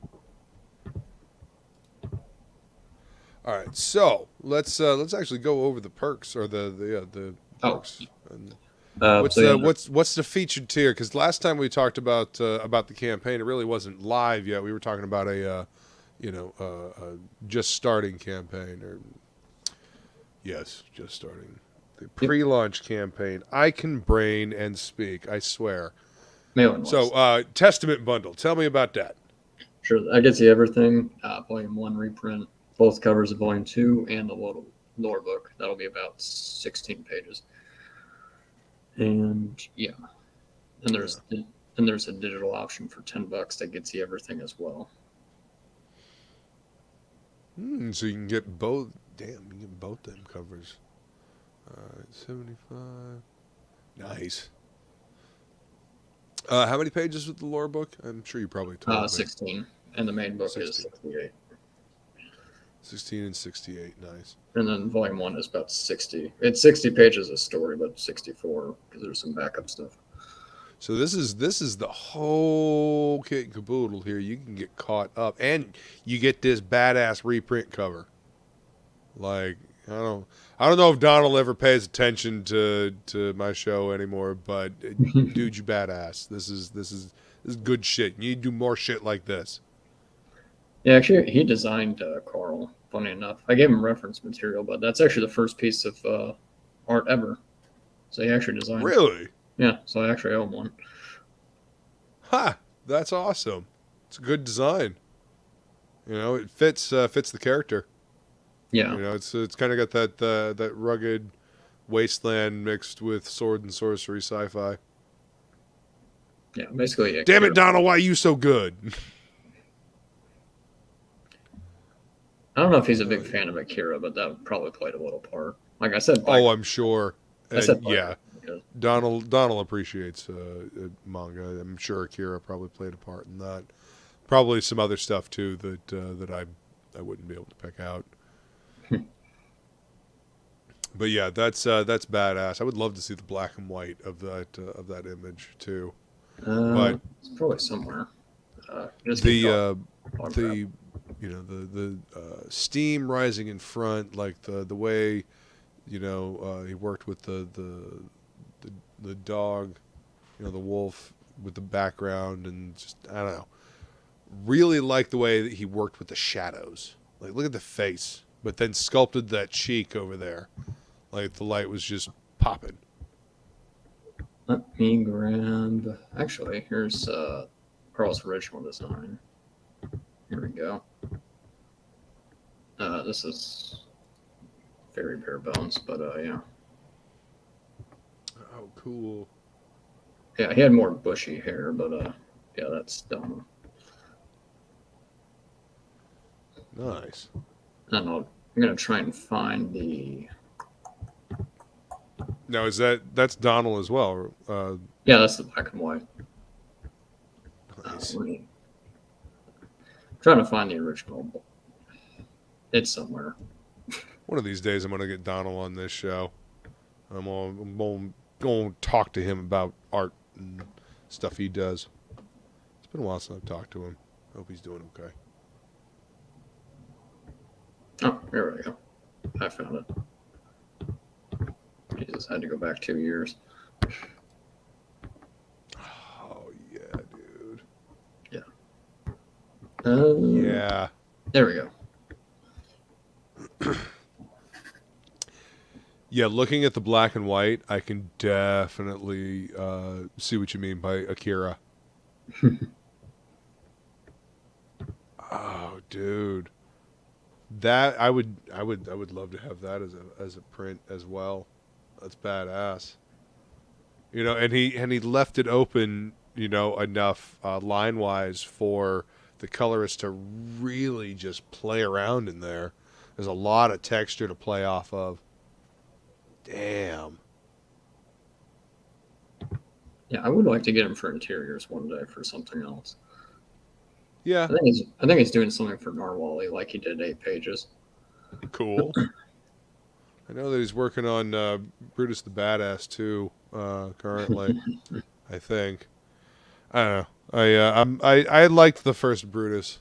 All right, so let's actually go over the perks or the perks. And what's the featured tier? Because last time we talked about the campaign, it really wasn't live yet. We were talking about a just starting campaign, or yes, just starting the pre-launch campaign. I can brain and speak, I swear. So, Testament bundle. Tell me about that. Sure, that gets you everything. Volume 1 reprint, both covers of Volume 2, and the lore book. That'll be about 16 pages. And yeah, And there's a digital option for $10 that gets you everything as well. So you can get both. Damn, you can get both them covers. All right, 75. Nice. How many pages with the lore book? I'm sure you probably told me. 16, and the main book 16. is 68. 16 and 68. Nice. And then volume 1 is about 60. It's 60 pages of story, but 64 because there's some backup stuff. So this is the whole kit and caboodle here. You can get caught up, and you get this badass reprint cover. Like I don't know if Donald ever pays attention to my show anymore, but dude, you badass. This is good shit. You need to do more shit like this. Yeah, actually, he designed Carl. Funny enough, I gave him reference material, but that's actually the first piece of art ever. So he actually designed. Really? Yeah. So I actually owe him one. Ha! That's awesome. It's a good design. You know, it fits the character. Yeah. You know, it's kind of got that rugged wasteland mixed with sword and sorcery sci-fi. Yeah, basically. Damn it, Donald! Why are you so good? I don't know if he's a big fan of Akira, but that probably played a little part. Like I said. I'm sure. I said yeah. Because... Donald appreciates manga. I'm sure Akira probably played a part in that. Probably some other stuff too that I wouldn't be able to pick out. But yeah, that's badass. I would love to see the black and white of that image too. But it's probably somewhere. The steam rising in front, like the way he worked with the dog, the wolf with the background, and just I don't know. Really like the way that he worked with the shadows. Like look at the face, but then sculpted that cheek over there. Like the light was just popping. Let me grab. Actually, here's Carl's original design. Here we go. This is very bare bones, but yeah. Oh, cool. Yeah, he had more bushy hair, but yeah, that's dumb. Nice. I don't know. I'm gonna try and find the. Now that's Donald as well? Yeah, that's the black and white. Nice. Trying to find the original. It's somewhere. One of these days, I'm gonna get Donald on this show. I'm gonna talk to him about art and stuff he does. It's been a while since I've talked to him. I hope he's doing okay. Oh, here we go. I found it. Jesus, I had to go back 2 years. Oh yeah, dude. Yeah. Yeah. There we go. Yeah, looking at the black and white, I can definitely see what you mean by Akira. Oh, dude. That I would love to have that as a print as well. That's badass. And he left it open, enough line wise for the colorist to really just play around in there. There's a lot of texture to play off of. Damn. Yeah, I would like to get him for interiors one day for something else. Yeah. I think he's doing something for Narwhali, like he did 8 pages. Cool. I know that he's working on Brutus the Badass too, currently. I think. I don't know. I liked the first Brutus.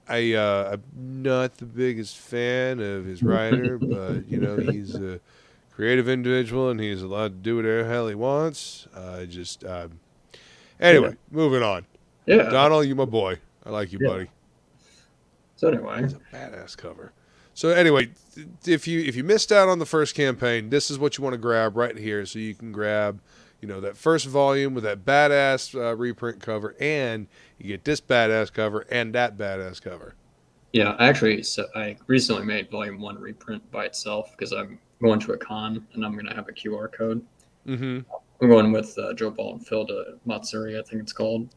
I'm not the biggest fan of his writer, but he's a creative individual and he's allowed to do whatever the hell he wants. Anyway, moving on. Yeah, Donald, you my boy. I like you, buddy. So anyway, it's a badass cover. So anyway, if you missed out on the first campaign, this is what you want to grab right here. So you can grab, that first volume with that badass reprint cover, and you get this badass cover and that badass cover. Yeah, actually, so I recently made volume 1 reprint by itself because I'm going to a con and I'm going to have a QR code. Mm-hmm. I'm going with Joe Ball and Phil to Matsuri, I think it's called.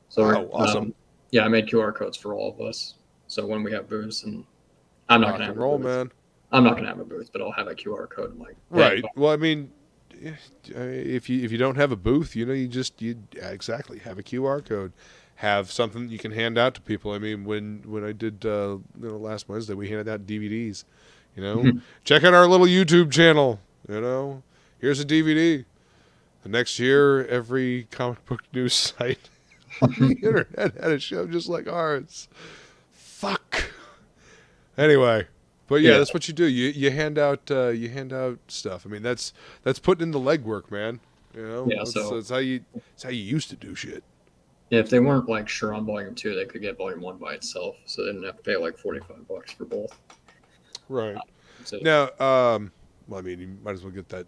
So awesome. Yeah, I made QR codes for all of us. So when we have booths, and I'm not Rock gonna have and roll, a booth. man. I'm not gonna have a booth, but I'll have a QR code. I'm like, Right. hey, Well, I mean, if you don't have a booth, you exactly have a QR code, have something you can hand out to people. I mean, when I did last Wednesday, we handed out DVDs. Check out our little YouTube channel. Here's a DVD. The next year, every comic book news site on the internet had a show just like ours. Fuck. Anyway, but yeah, that's what you do. You hand out stuff. I mean, that's putting in the legwork, man. Yeah, that's how you used to do shit. If they weren't like sure on volume 2, they could get volume 1 by itself, so they didn't have to pay like $45 for both. Right. Now, well, I mean, you might as well get that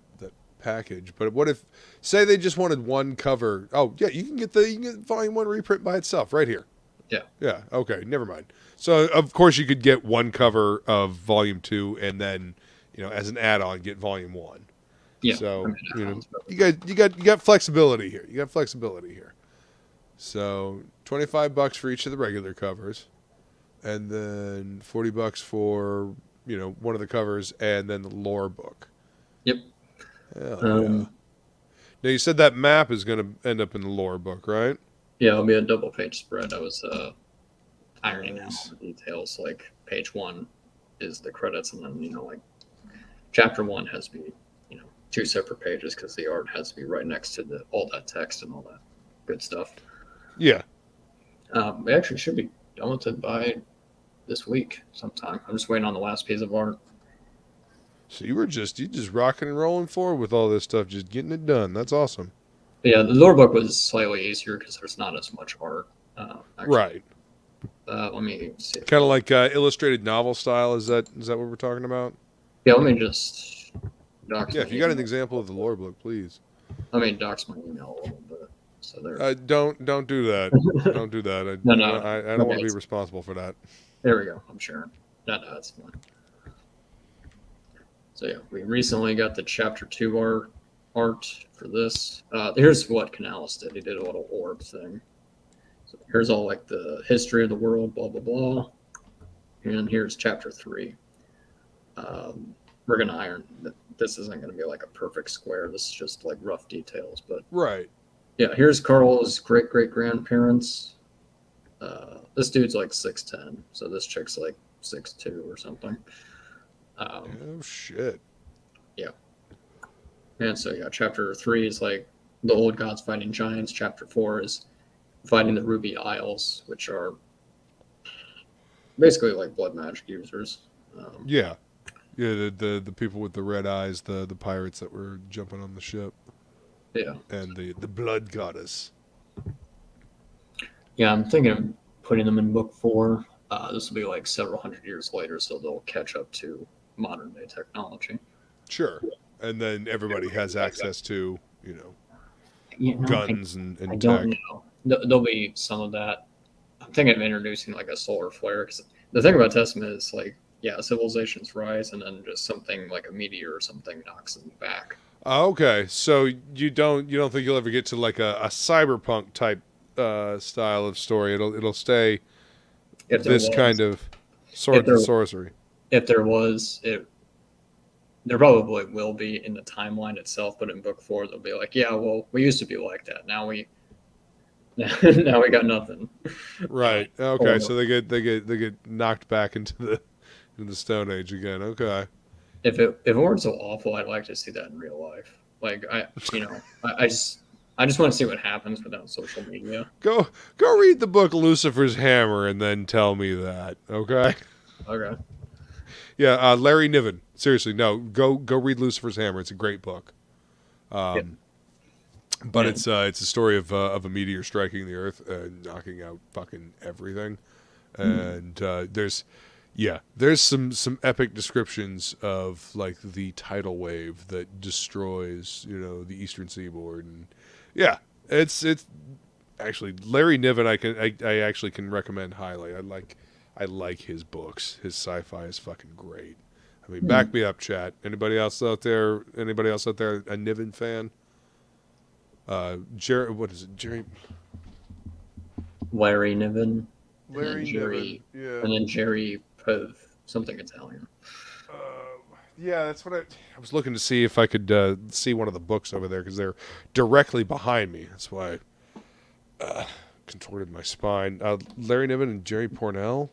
package. But what if, say, they just wanted one cover? Oh, yeah, you can get volume 1 reprint by itself right here. Yeah. Yeah. Okay. Never mind. So of course you could get one cover of volume 2, and then as an add-on get volume 1. Yeah. So you got flexibility here. You got flexibility here. So $25 for each of the regular covers, and then $40 for one of the covers, and then the lore book. Yep. Hell yeah. Now you said that map is going to end up in the lore book, right? Yeah, it'll be a double-page spread. I was ironing out the details. Like page 1 is the credits, and then like chapter 1 has to be 2 separate pages because the art has to be right next to all that text and all that good stuff. Yeah. We actually should be done with it by this week sometime. I'm just waiting on the last piece of art. So you just rocking and rolling forward with all this stuff, just getting it done. That's awesome. But yeah, the lore book was slightly easier because there's not as much art. Right. Let me see. Kind of like illustrated novel style. Is that what we're talking about? Yeah, let me just dox. Yeah, if you got an example of the lore book, please. Let me dox my email a little bit. So there. Don't do that. Don't do that. I don't want to be responsible for that. There we go. I'm sharing. No, that's fine. So yeah, we recently got the chapter 2 art for this. Here's what Canales did. He did a little orb thing. So here's all like the history of the world, blah blah blah. And here's chapter 3. We're gonna iron. This isn't gonna be like a perfect square. This is just like rough details, but right. Yeah, here's Carl's great grandparents. This dude's like 6'10", so this chick's like 6'2" or something. Oh shit. Yeah. And so yeah, chapter 3 is like the old gods fighting giants. Chapter 4 is fighting the Ruby Isles, which are basically like blood magic users. Yeah. The people with the red eyes, the pirates that were jumping on the ship. Yeah. And the blood goddess. Yeah, I'm thinking of putting them in book 4. This will be like several hundred years later, so they'll catch up to modern day technology. Sure. And then everybody has access to, guns and I tech. don't know. There'll be some of that. I'm thinking of introducing like a solar flare, because the thing about Testament is like, yeah, civilizations rise, and then just something like a meteor or something knocks them back. Okay, so you don't think you'll ever get to like a cyberpunk type style of story? It'll stay this kind of sword and sorcery. If there was, there probably will be in the timeline itself, but in book 4 they'll be like, yeah, well, we used to be like that. Now we got nothing. Right. Okay. So they get knocked back into the Stone Age again. Okay. If it weren't so awful, I'd like to see that in real life. Like I just want to see what happens without social media. Go read the book Lucifer's Hammer and then tell me that. Okay. Okay. Yeah, Larry Niven. Seriously, no. Go read Lucifer's Hammer. It's a great book. But it's a story of a meteor striking the Earth and knocking out fucking everything. And there's some epic descriptions of like the tidal wave that destroys the Eastern Seaboard, and yeah, it's actually Larry Niven. I actually can recommend highly. I like his books. His sci-fi is fucking great. I mean, back me up, chat. Anybody else out there? A Niven fan? Jerry, what is it? Jerry Larry Niven, Larry Jerry, Niven. Yeah. and then Jerry Pov, something Italian. Yeah, that's what I was looking to see if I could see one of the books over there because they're directly behind me. That's why I contorted my spine. Larry Niven and Jerry Parnell?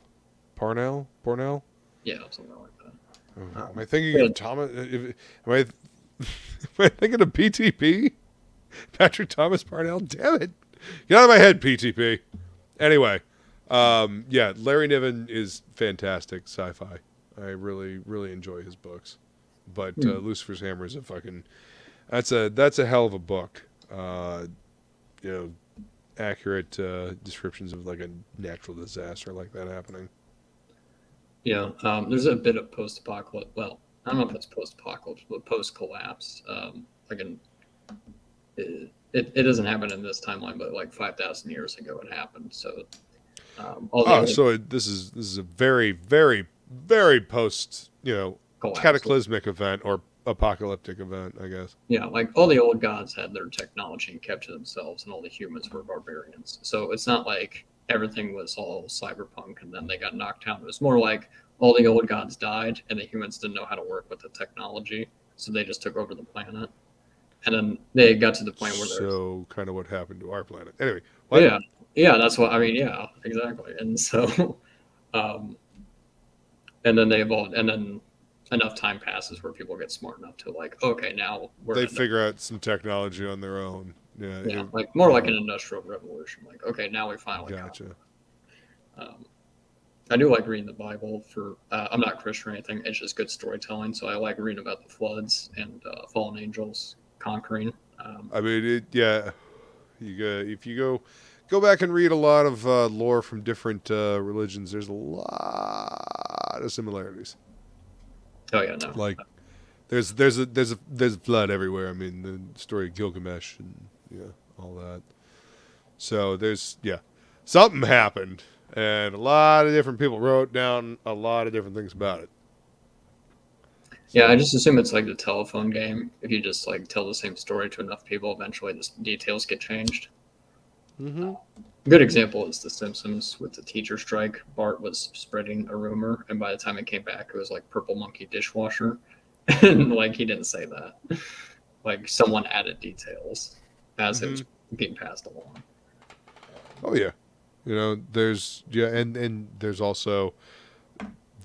Yeah, something like that. Am I thinking of Thomas? Am I thinking of PTP? Patrick Thomas Parnell? Damn it. Get out of my head, PTP. Anyway, yeah, Larry Niven is fantastic sci-fi. I really, really enjoy his books. But Lucifer's Hammer is a fucking... That's a hell of a book. Accurate descriptions of like a natural disaster like that happening. Yeah, there's a bit of post-apocalypse. Well, I don't know if it's post-apocalypse, but post-collapse. It doesn't happen in this timeline, but like 5,000 years ago it happened. So, this is a very, very, very post, collapse. cataclysmic event or apocalyptic event, I guess. Yeah, like all the old gods had their technology and kept to themselves, and all the humans were barbarians. So it's not like everything was all cyberpunk and then they got knocked down. It was more like all the old gods died and the humans didn't know how to work with the technology, so they just took over the planet. And then they got to the point where so kind of what happened to our planet. Anyway, yeah, that's what I mean. Yeah, exactly. And so, and then they evolved, and then enough time passes where people get smart enough to like, okay, now they figure out some technology on their own. Yeah, like more like an industrial revolution. Like, okay, now we finally gotcha. I do like reading the Bible. I'm not Christian or anything. It's just good storytelling. So I like reading about the floods and fallen angels conquering. If you go back and read a lot of lore from different religions, there's a lot of similarities. Oh yeah, no. Like there's blood everywhere. I mean, the story of Gilgamesh and all that. So something happened, and a lot of different people wrote down a lot of different things about it. Yeah, I just assume it's like the telephone game. If you just like tell the same story to enough people, eventually the details get changed. Mm-hmm. A good example is The Simpsons with the teacher strike. Bart was spreading a rumor, and by the time it came back, it was like Purple Monkey Dishwasher. And like he didn't say that. Like someone added details as it was being passed along. Oh yeah. There's and there's also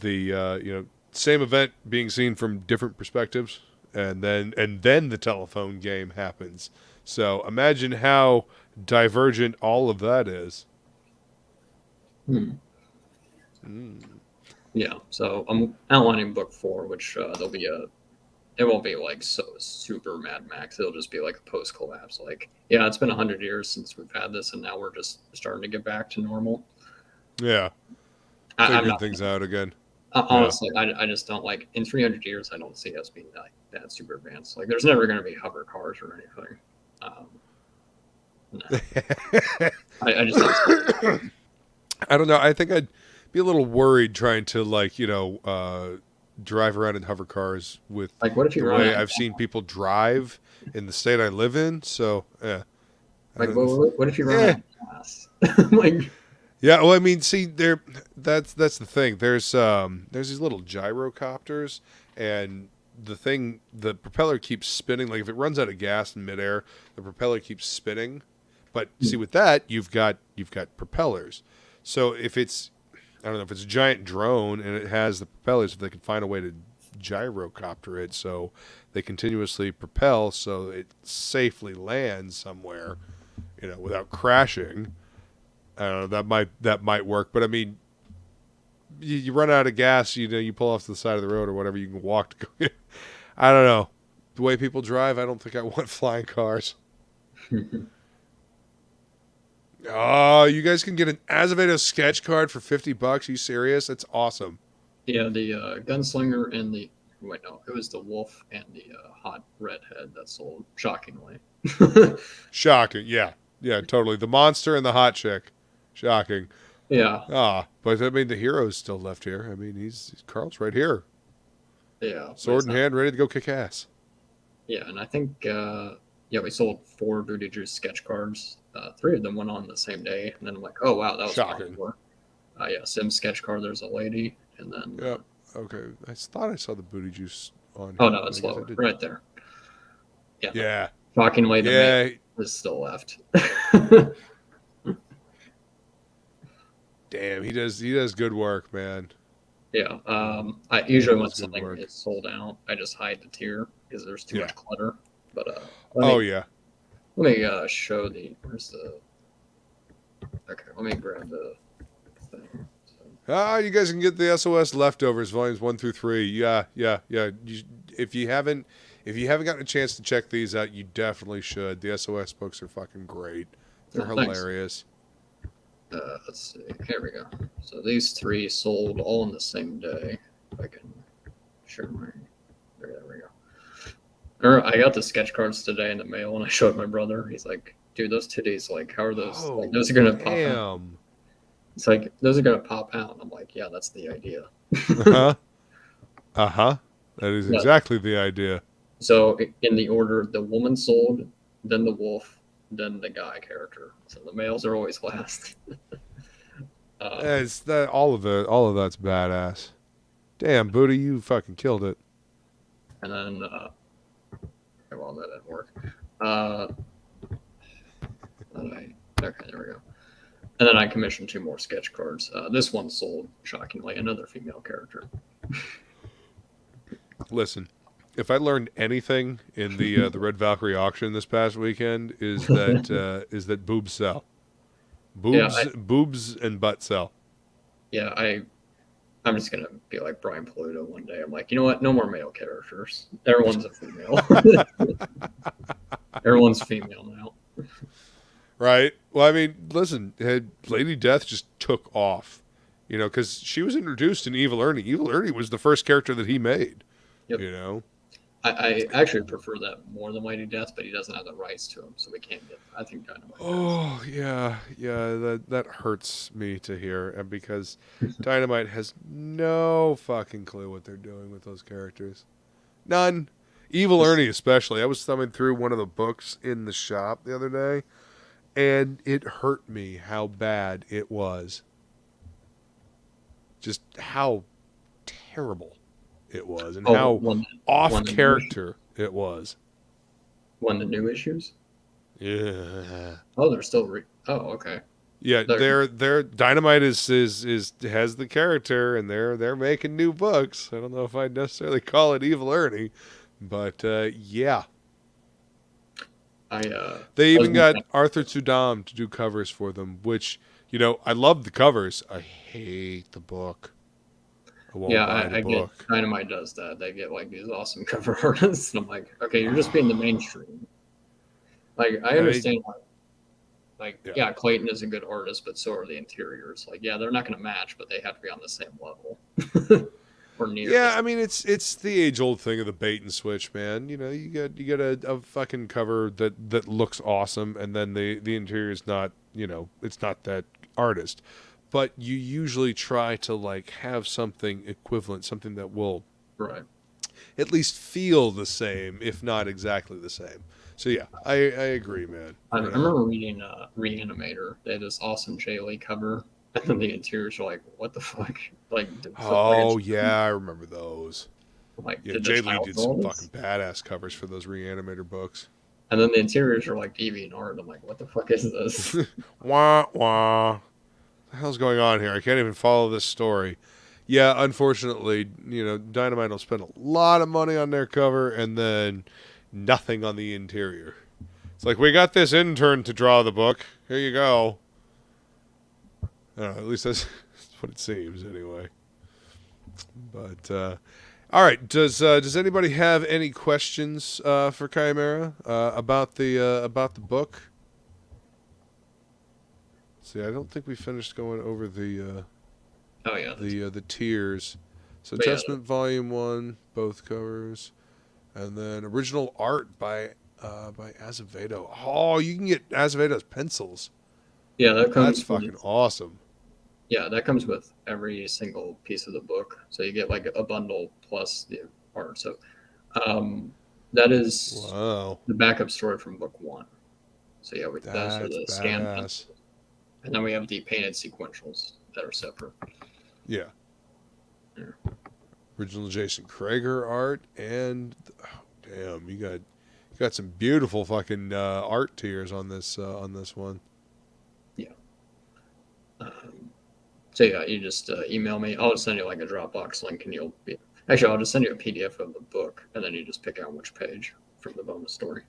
the same event being seen from different perspectives, and then the telephone game happens. So imagine how divergent all of that is. Yeah, so I'm outlining book 4, which it won't be like so super Mad Max. It'll just be like a post-collapse. Like, yeah, it's been 100 years since we've had this, and now we're just starting to get back to normal. Yeah, figuring things out again. Honestly, I just don't like, in 300 years, I don't see us being like that super advanced. Like, there's never going to be hover cars or anything. No. I just don't. I don't know. I think I'd be a little worried trying to drive around in hover cars with like, what if you the way I've seen people drive in the state I live in. So yeah. Like, what if you run out of gas? Like. Yeah, well, I mean, see, that's the thing. There's these little gyrocopters, and the propeller keeps spinning. Like if it runs out of gas in midair, the propeller keeps spinning. But see, with that, you've got propellers. So if it's, I don't know, if it's a giant drone and it has the propellers, if they can find a way to gyrocopter it so they continuously propel so it safely lands somewhere, without crashing. I don't know, that might work, but I mean, you run out of gas, you pull off to the side of the road or whatever, you can walk to go. I don't know. The way people drive, I don't think I want flying cars. Oh, you guys can get an Azevedo sketch card for $50. Are you serious? That's awesome. Yeah, the gunslinger and it was the wolf and the hot redhead that sold, shockingly. Shocking, yeah. Yeah, totally. The monster and the hot chick. Shocking. Yeah. But I mean, the hero's still left here. I mean, Carl's right here. Yeah. Sword in hand, ready to go kick ass. Yeah, and I think yeah, we sold 4 Voodoo Juice sketch cards. 3 of them went on the same day, and then I'm like, oh wow, that was Shocking. popular. Yeah, Sim sketch card. There's a lady, and then Yep. Okay. I thought I saw the booty juice on. oh here, no, but it's I guess I lower, didn't. right there. Yeah. Yeah. Shockingly, the Yeah. main is still left. Damn, he does good work, man. Yeah. I usually when That's good something work. is sold out, I just hide the tier because there's too Yeah. much clutter. But Oh yeah. let me show the where's the. Okay, let me grab the thing. So, You guys can get the SOS leftovers, volumes 1 through 3. Yeah. If you haven't gotten a chance to check these out, you definitely should. The SOS books are fucking great. They're thanks. hilarious. Let's see. Here we go. So these 3 sold all in the same day. If I can share my. There we go. I got the sketch cards today in the mail, and I showed my brother. He's like, "Dude, those titties, like, how are those? Oh, like, those are gonna pop out." damn. It's like those are gonna pop out. And I'm like, "Yeah, that's the idea." That is Yeah. exactly the idea. So in the order, the woman sold, then the wolf, then the guy character. So the males are always last. It's that all of that's badass. Damn, Booty, you fucking killed it. And then, well, that didn't work. Okay, there we go. And then I commissioned 2 more sketch cards. This one sold, shockingly, another female character. Listen, if I learned anything in the Red Valkyrie auction this past weekend, is that boobs sell. Boobs and butt sell. Yeah, I'm just gonna be like Brian Paluto one day. I'm like, you know what? No more male characters. Everyone's a female. Everyone's female now. Right. Well, I mean, listen, Lady Death just took off, because she was introduced in Evil Ernie. Evil Ernie was the first character that he made. Yep. I actually prefer that more than Lady Death, but he doesn't have the rights to him, so we can't get. I think Dynamite. Oh yeah. That hurts me to hear, and because Dynamite has no fucking clue what they're doing with those characters, none. Evil Ernie especially. I was thumbing through one of the books in the shop the other day, and it hurt me how bad it was. Just how terrible it was, and how off character it was. One of the new issues? Yeah. Oh, they're still oh, okay. Yeah, their Dynamite is has the character, and they're making new books. I don't know if I'd necessarily call it Evil Ernie, but yeah. They even got Arthur Tsudam to do covers for them, which, I love the covers. I hate the book. I get Dynamite does that. They get like these awesome cover artists, and I'm like, okay, you're just being the mainstream. Like, I understand, yeah, Clayton is a good artist, but so are the interiors. Like, yeah, they're not going to match, but they have to be on the same level. Or near. Yeah, I mean, it's the age-old thing of the bait and switch, man. You get a fucking cover that looks awesome, and then the interior is not, it's not that artist. But you usually try to have something equivalent, something that will at least feel the same, if not exactly the same. So yeah, I agree, man. I remember reading Reanimator. They had this awesome Jay Lee cover, and then the interiors were like, what the fuck? Yeah, I remember those. Yeah, Jay Lee did some fucking badass covers for those Reanimator books. And then the interiors are like DeviantArt. I'm like, what the fuck is this? Wah wah. What the hell's going on here? I can't even follow this story. Yeah, unfortunately, Dynamite will spend a lot of money on their cover and then nothing on the interior. It's like, we got this intern to draw the book. Here you go. I don't know, at least that's what it seems anyway. But all right, does anybody have any questions for Chimera about the book? See, I don't think we finished going over the the tiers. So Testament Volume 1, both covers, and then original art by Azevedo. Oh, you can get Azevedo's pencils. Yeah, that's fucking awesome. Yeah, that comes with every single piece of the book. So you get like a bundle plus the art. So That is Wow, the backup story from book 1. So yeah, those are that's the scanned badass. pencils. And then we have the painted sequentials that are separate. Yeah. Yeah. Original Jason Krager art, and damn, you got some beautiful fucking art tiers on this one. Yeah. So yeah, you just email me. I'll just send you like a Dropbox link, and you'll be. Actually, I'll just send you a PDF of the book, and then you just pick out which page from the bonus story.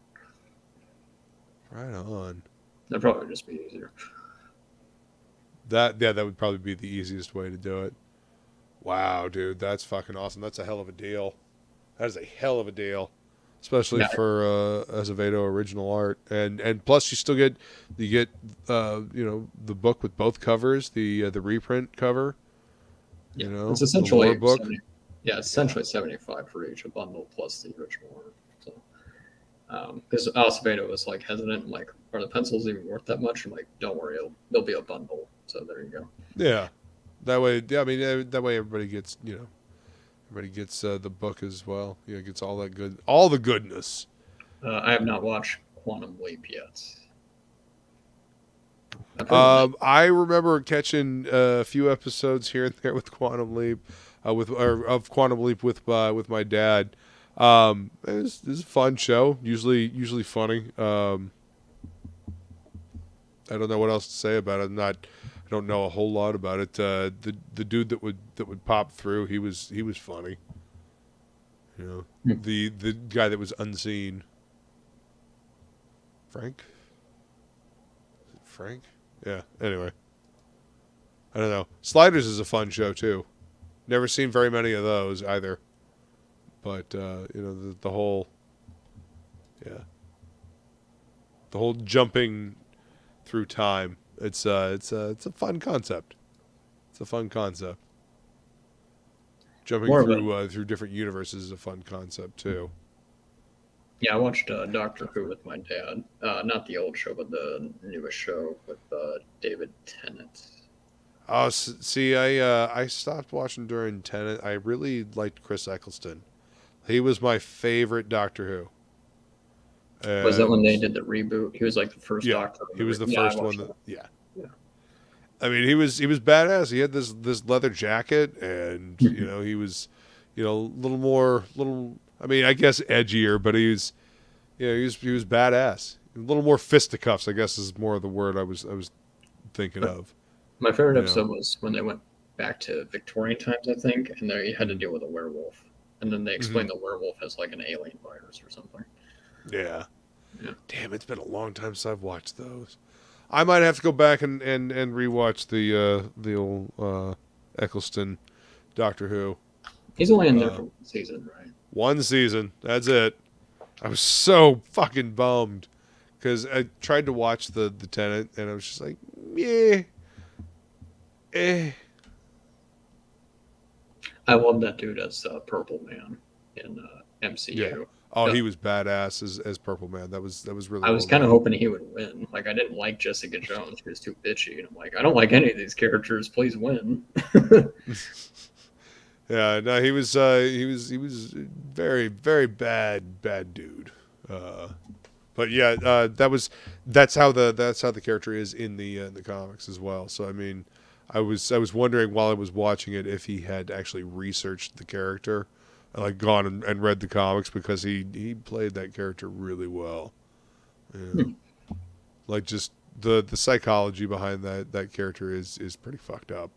Right on. That'd probably just be easier. That would probably be the easiest way to do it. Wow, dude, that's fucking awesome. That's a hell of a deal. That is a hell of a deal, especially for Azevedo original art, and plus you still get the book with both covers, the reprint cover. Yeah, You know, it's essentially the lore book. It's essentially 75 for each, a bundle plus the original art. So, because Acevedo was like hesitant, like, are the pencils even worth that much? I'm like, don't worry, there'll be a bundle. So there you go. Yeah, that way. Yeah, I mean, that way everybody gets the book as well. You know, gets all the goodness. I have not watched Quantum Leap yet. I remember catching a few episodes here and there with Quantum Leap, of Quantum Leap with my dad. It was a fun show. Usually funny. I don't know what else to say about it. I don't know a whole lot about it. The dude that would pop through, he was funny. You know, the guy that was unseen. Frank? Is it Frank? Yeah. Anyway, I don't know. Sliders is a fun show too. Never seen very many of those either. But the whole jumping through time. It's a fun concept. It's a fun concept. Jumping through different universes is a fun concept too. Yeah, I watched Doctor Who with my dad. Not the old show, but the newest show with David Tennant. Oh, see, I stopped watching during Tennant. I really liked Chris Eccleston. He was my favorite Doctor Who. Was that when they did the reboot? He was like the first Doctor. He was the first one. Yeah. I mean, he was badass. He had this leather jacket, and he was, a little. I mean, I guess edgier, but he was badass. A little more fisticuffs, I guess, is more of the word I was thinking of. My favorite episode was when they went back to Victorian times, I think, and they had to deal with a werewolf, and then they explained the werewolf as like an alien virus or something. Yeah. Damn, it's been a long time since I've watched those. I might have to go back and rewatch the old Eccleston Doctor Who. He's only in there for one season, right? One season. That's it. I was so fucking bummed because I tried to watch the Tenet and I was just like, yeah, I love that dude as Purple Man in MCU. Yeah. Oh, he was badass as Purple Man. That was really. I was kind of hoping he would win. Like, I didn't like Jessica Jones. She was too bitchy, and I'm like, I don't like any of these characters. Please win. Yeah, no, he was very, very bad dude. But yeah, that's how the character is in the comics as well. So I mean, I was wondering while I was watching it if he had actually researched the character, like gone and read the comics, because he played that character really well. Yeah. Like just the psychology behind that character is pretty fucked up.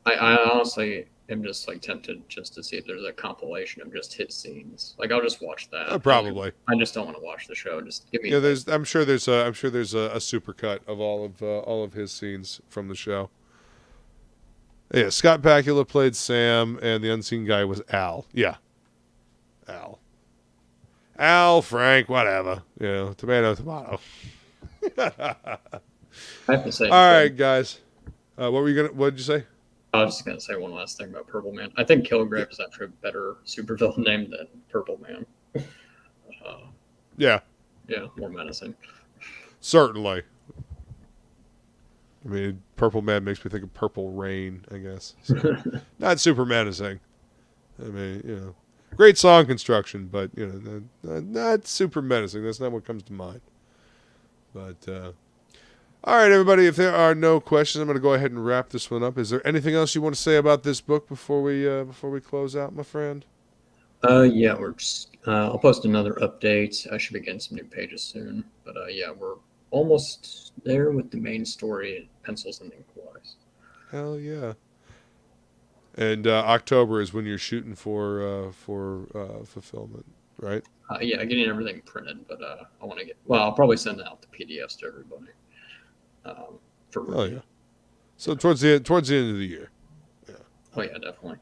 I honestly am just like tempted just to see if there's a compilation of just his scenes. Like, I'll just watch that. Probably. I just don't want to watch the show. Just give me. Yeah, I'm sure there's a supercut of all of his scenes from the show. Yeah, Scott Bakula played Sam, and the unseen guy was Al. Yeah, Al, Frank, whatever. Tomato. I have to say. All right, guys. What did you say? I was just gonna say one last thing about Purple Man. I think Kilgrave is actually a better supervillain name than Purple Man. Yeah, more menacing. Certainly. I mean, Purple Man makes me think of Purple Rain, I guess. So, not super menacing. I mean, Great song construction, but not super menacing. That's not what comes to mind. But all right, everybody. If there are no questions, I'm going to go ahead and wrap this one up. Is there anything else you want to say about this book before we close out, my friend? Yeah, we're just. I'll post another update. I should be getting some new pages soon. But yeah, we're almost there with the main story, pencils and ink wise. Hell yeah! And October is when you're shooting for fulfillment, right? Yeah, getting everything printed, but I want to get. Well, I'll probably send out the PDFs to everybody. For review. Oh yeah. So towards the end of the year. Yeah. Oh yeah, definitely.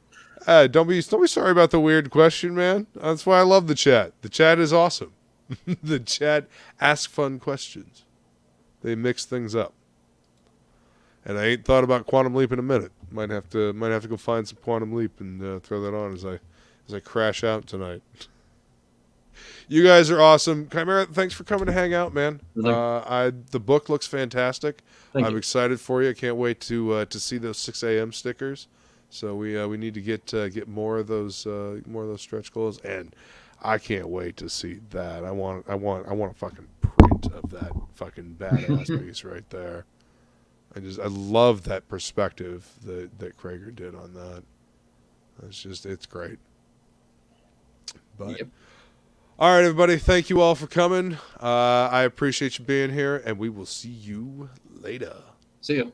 Don't be sorry about the weird question, man. That's why I love the chat. The chat is awesome. The chat asks fun questions. They mix things up. And I ain't thought about Quantum Leap in a minute. Might have to go find some Quantum Leap and throw that on as I crash out tonight. You guys are awesome. Chimera, thanks for coming to hang out, man. The book looks fantastic. I'm excited for you. I can't wait to see those 6 a.m. stickers. So we need to get more of those stretch goals, and I can't wait to see that. I want a fucking print of that fucking badass piece right there. I love that perspective that Krager did on that. It's great. But Yep. All right, everybody. Thank you all for coming. I appreciate you being here, and we will see you later. See ya.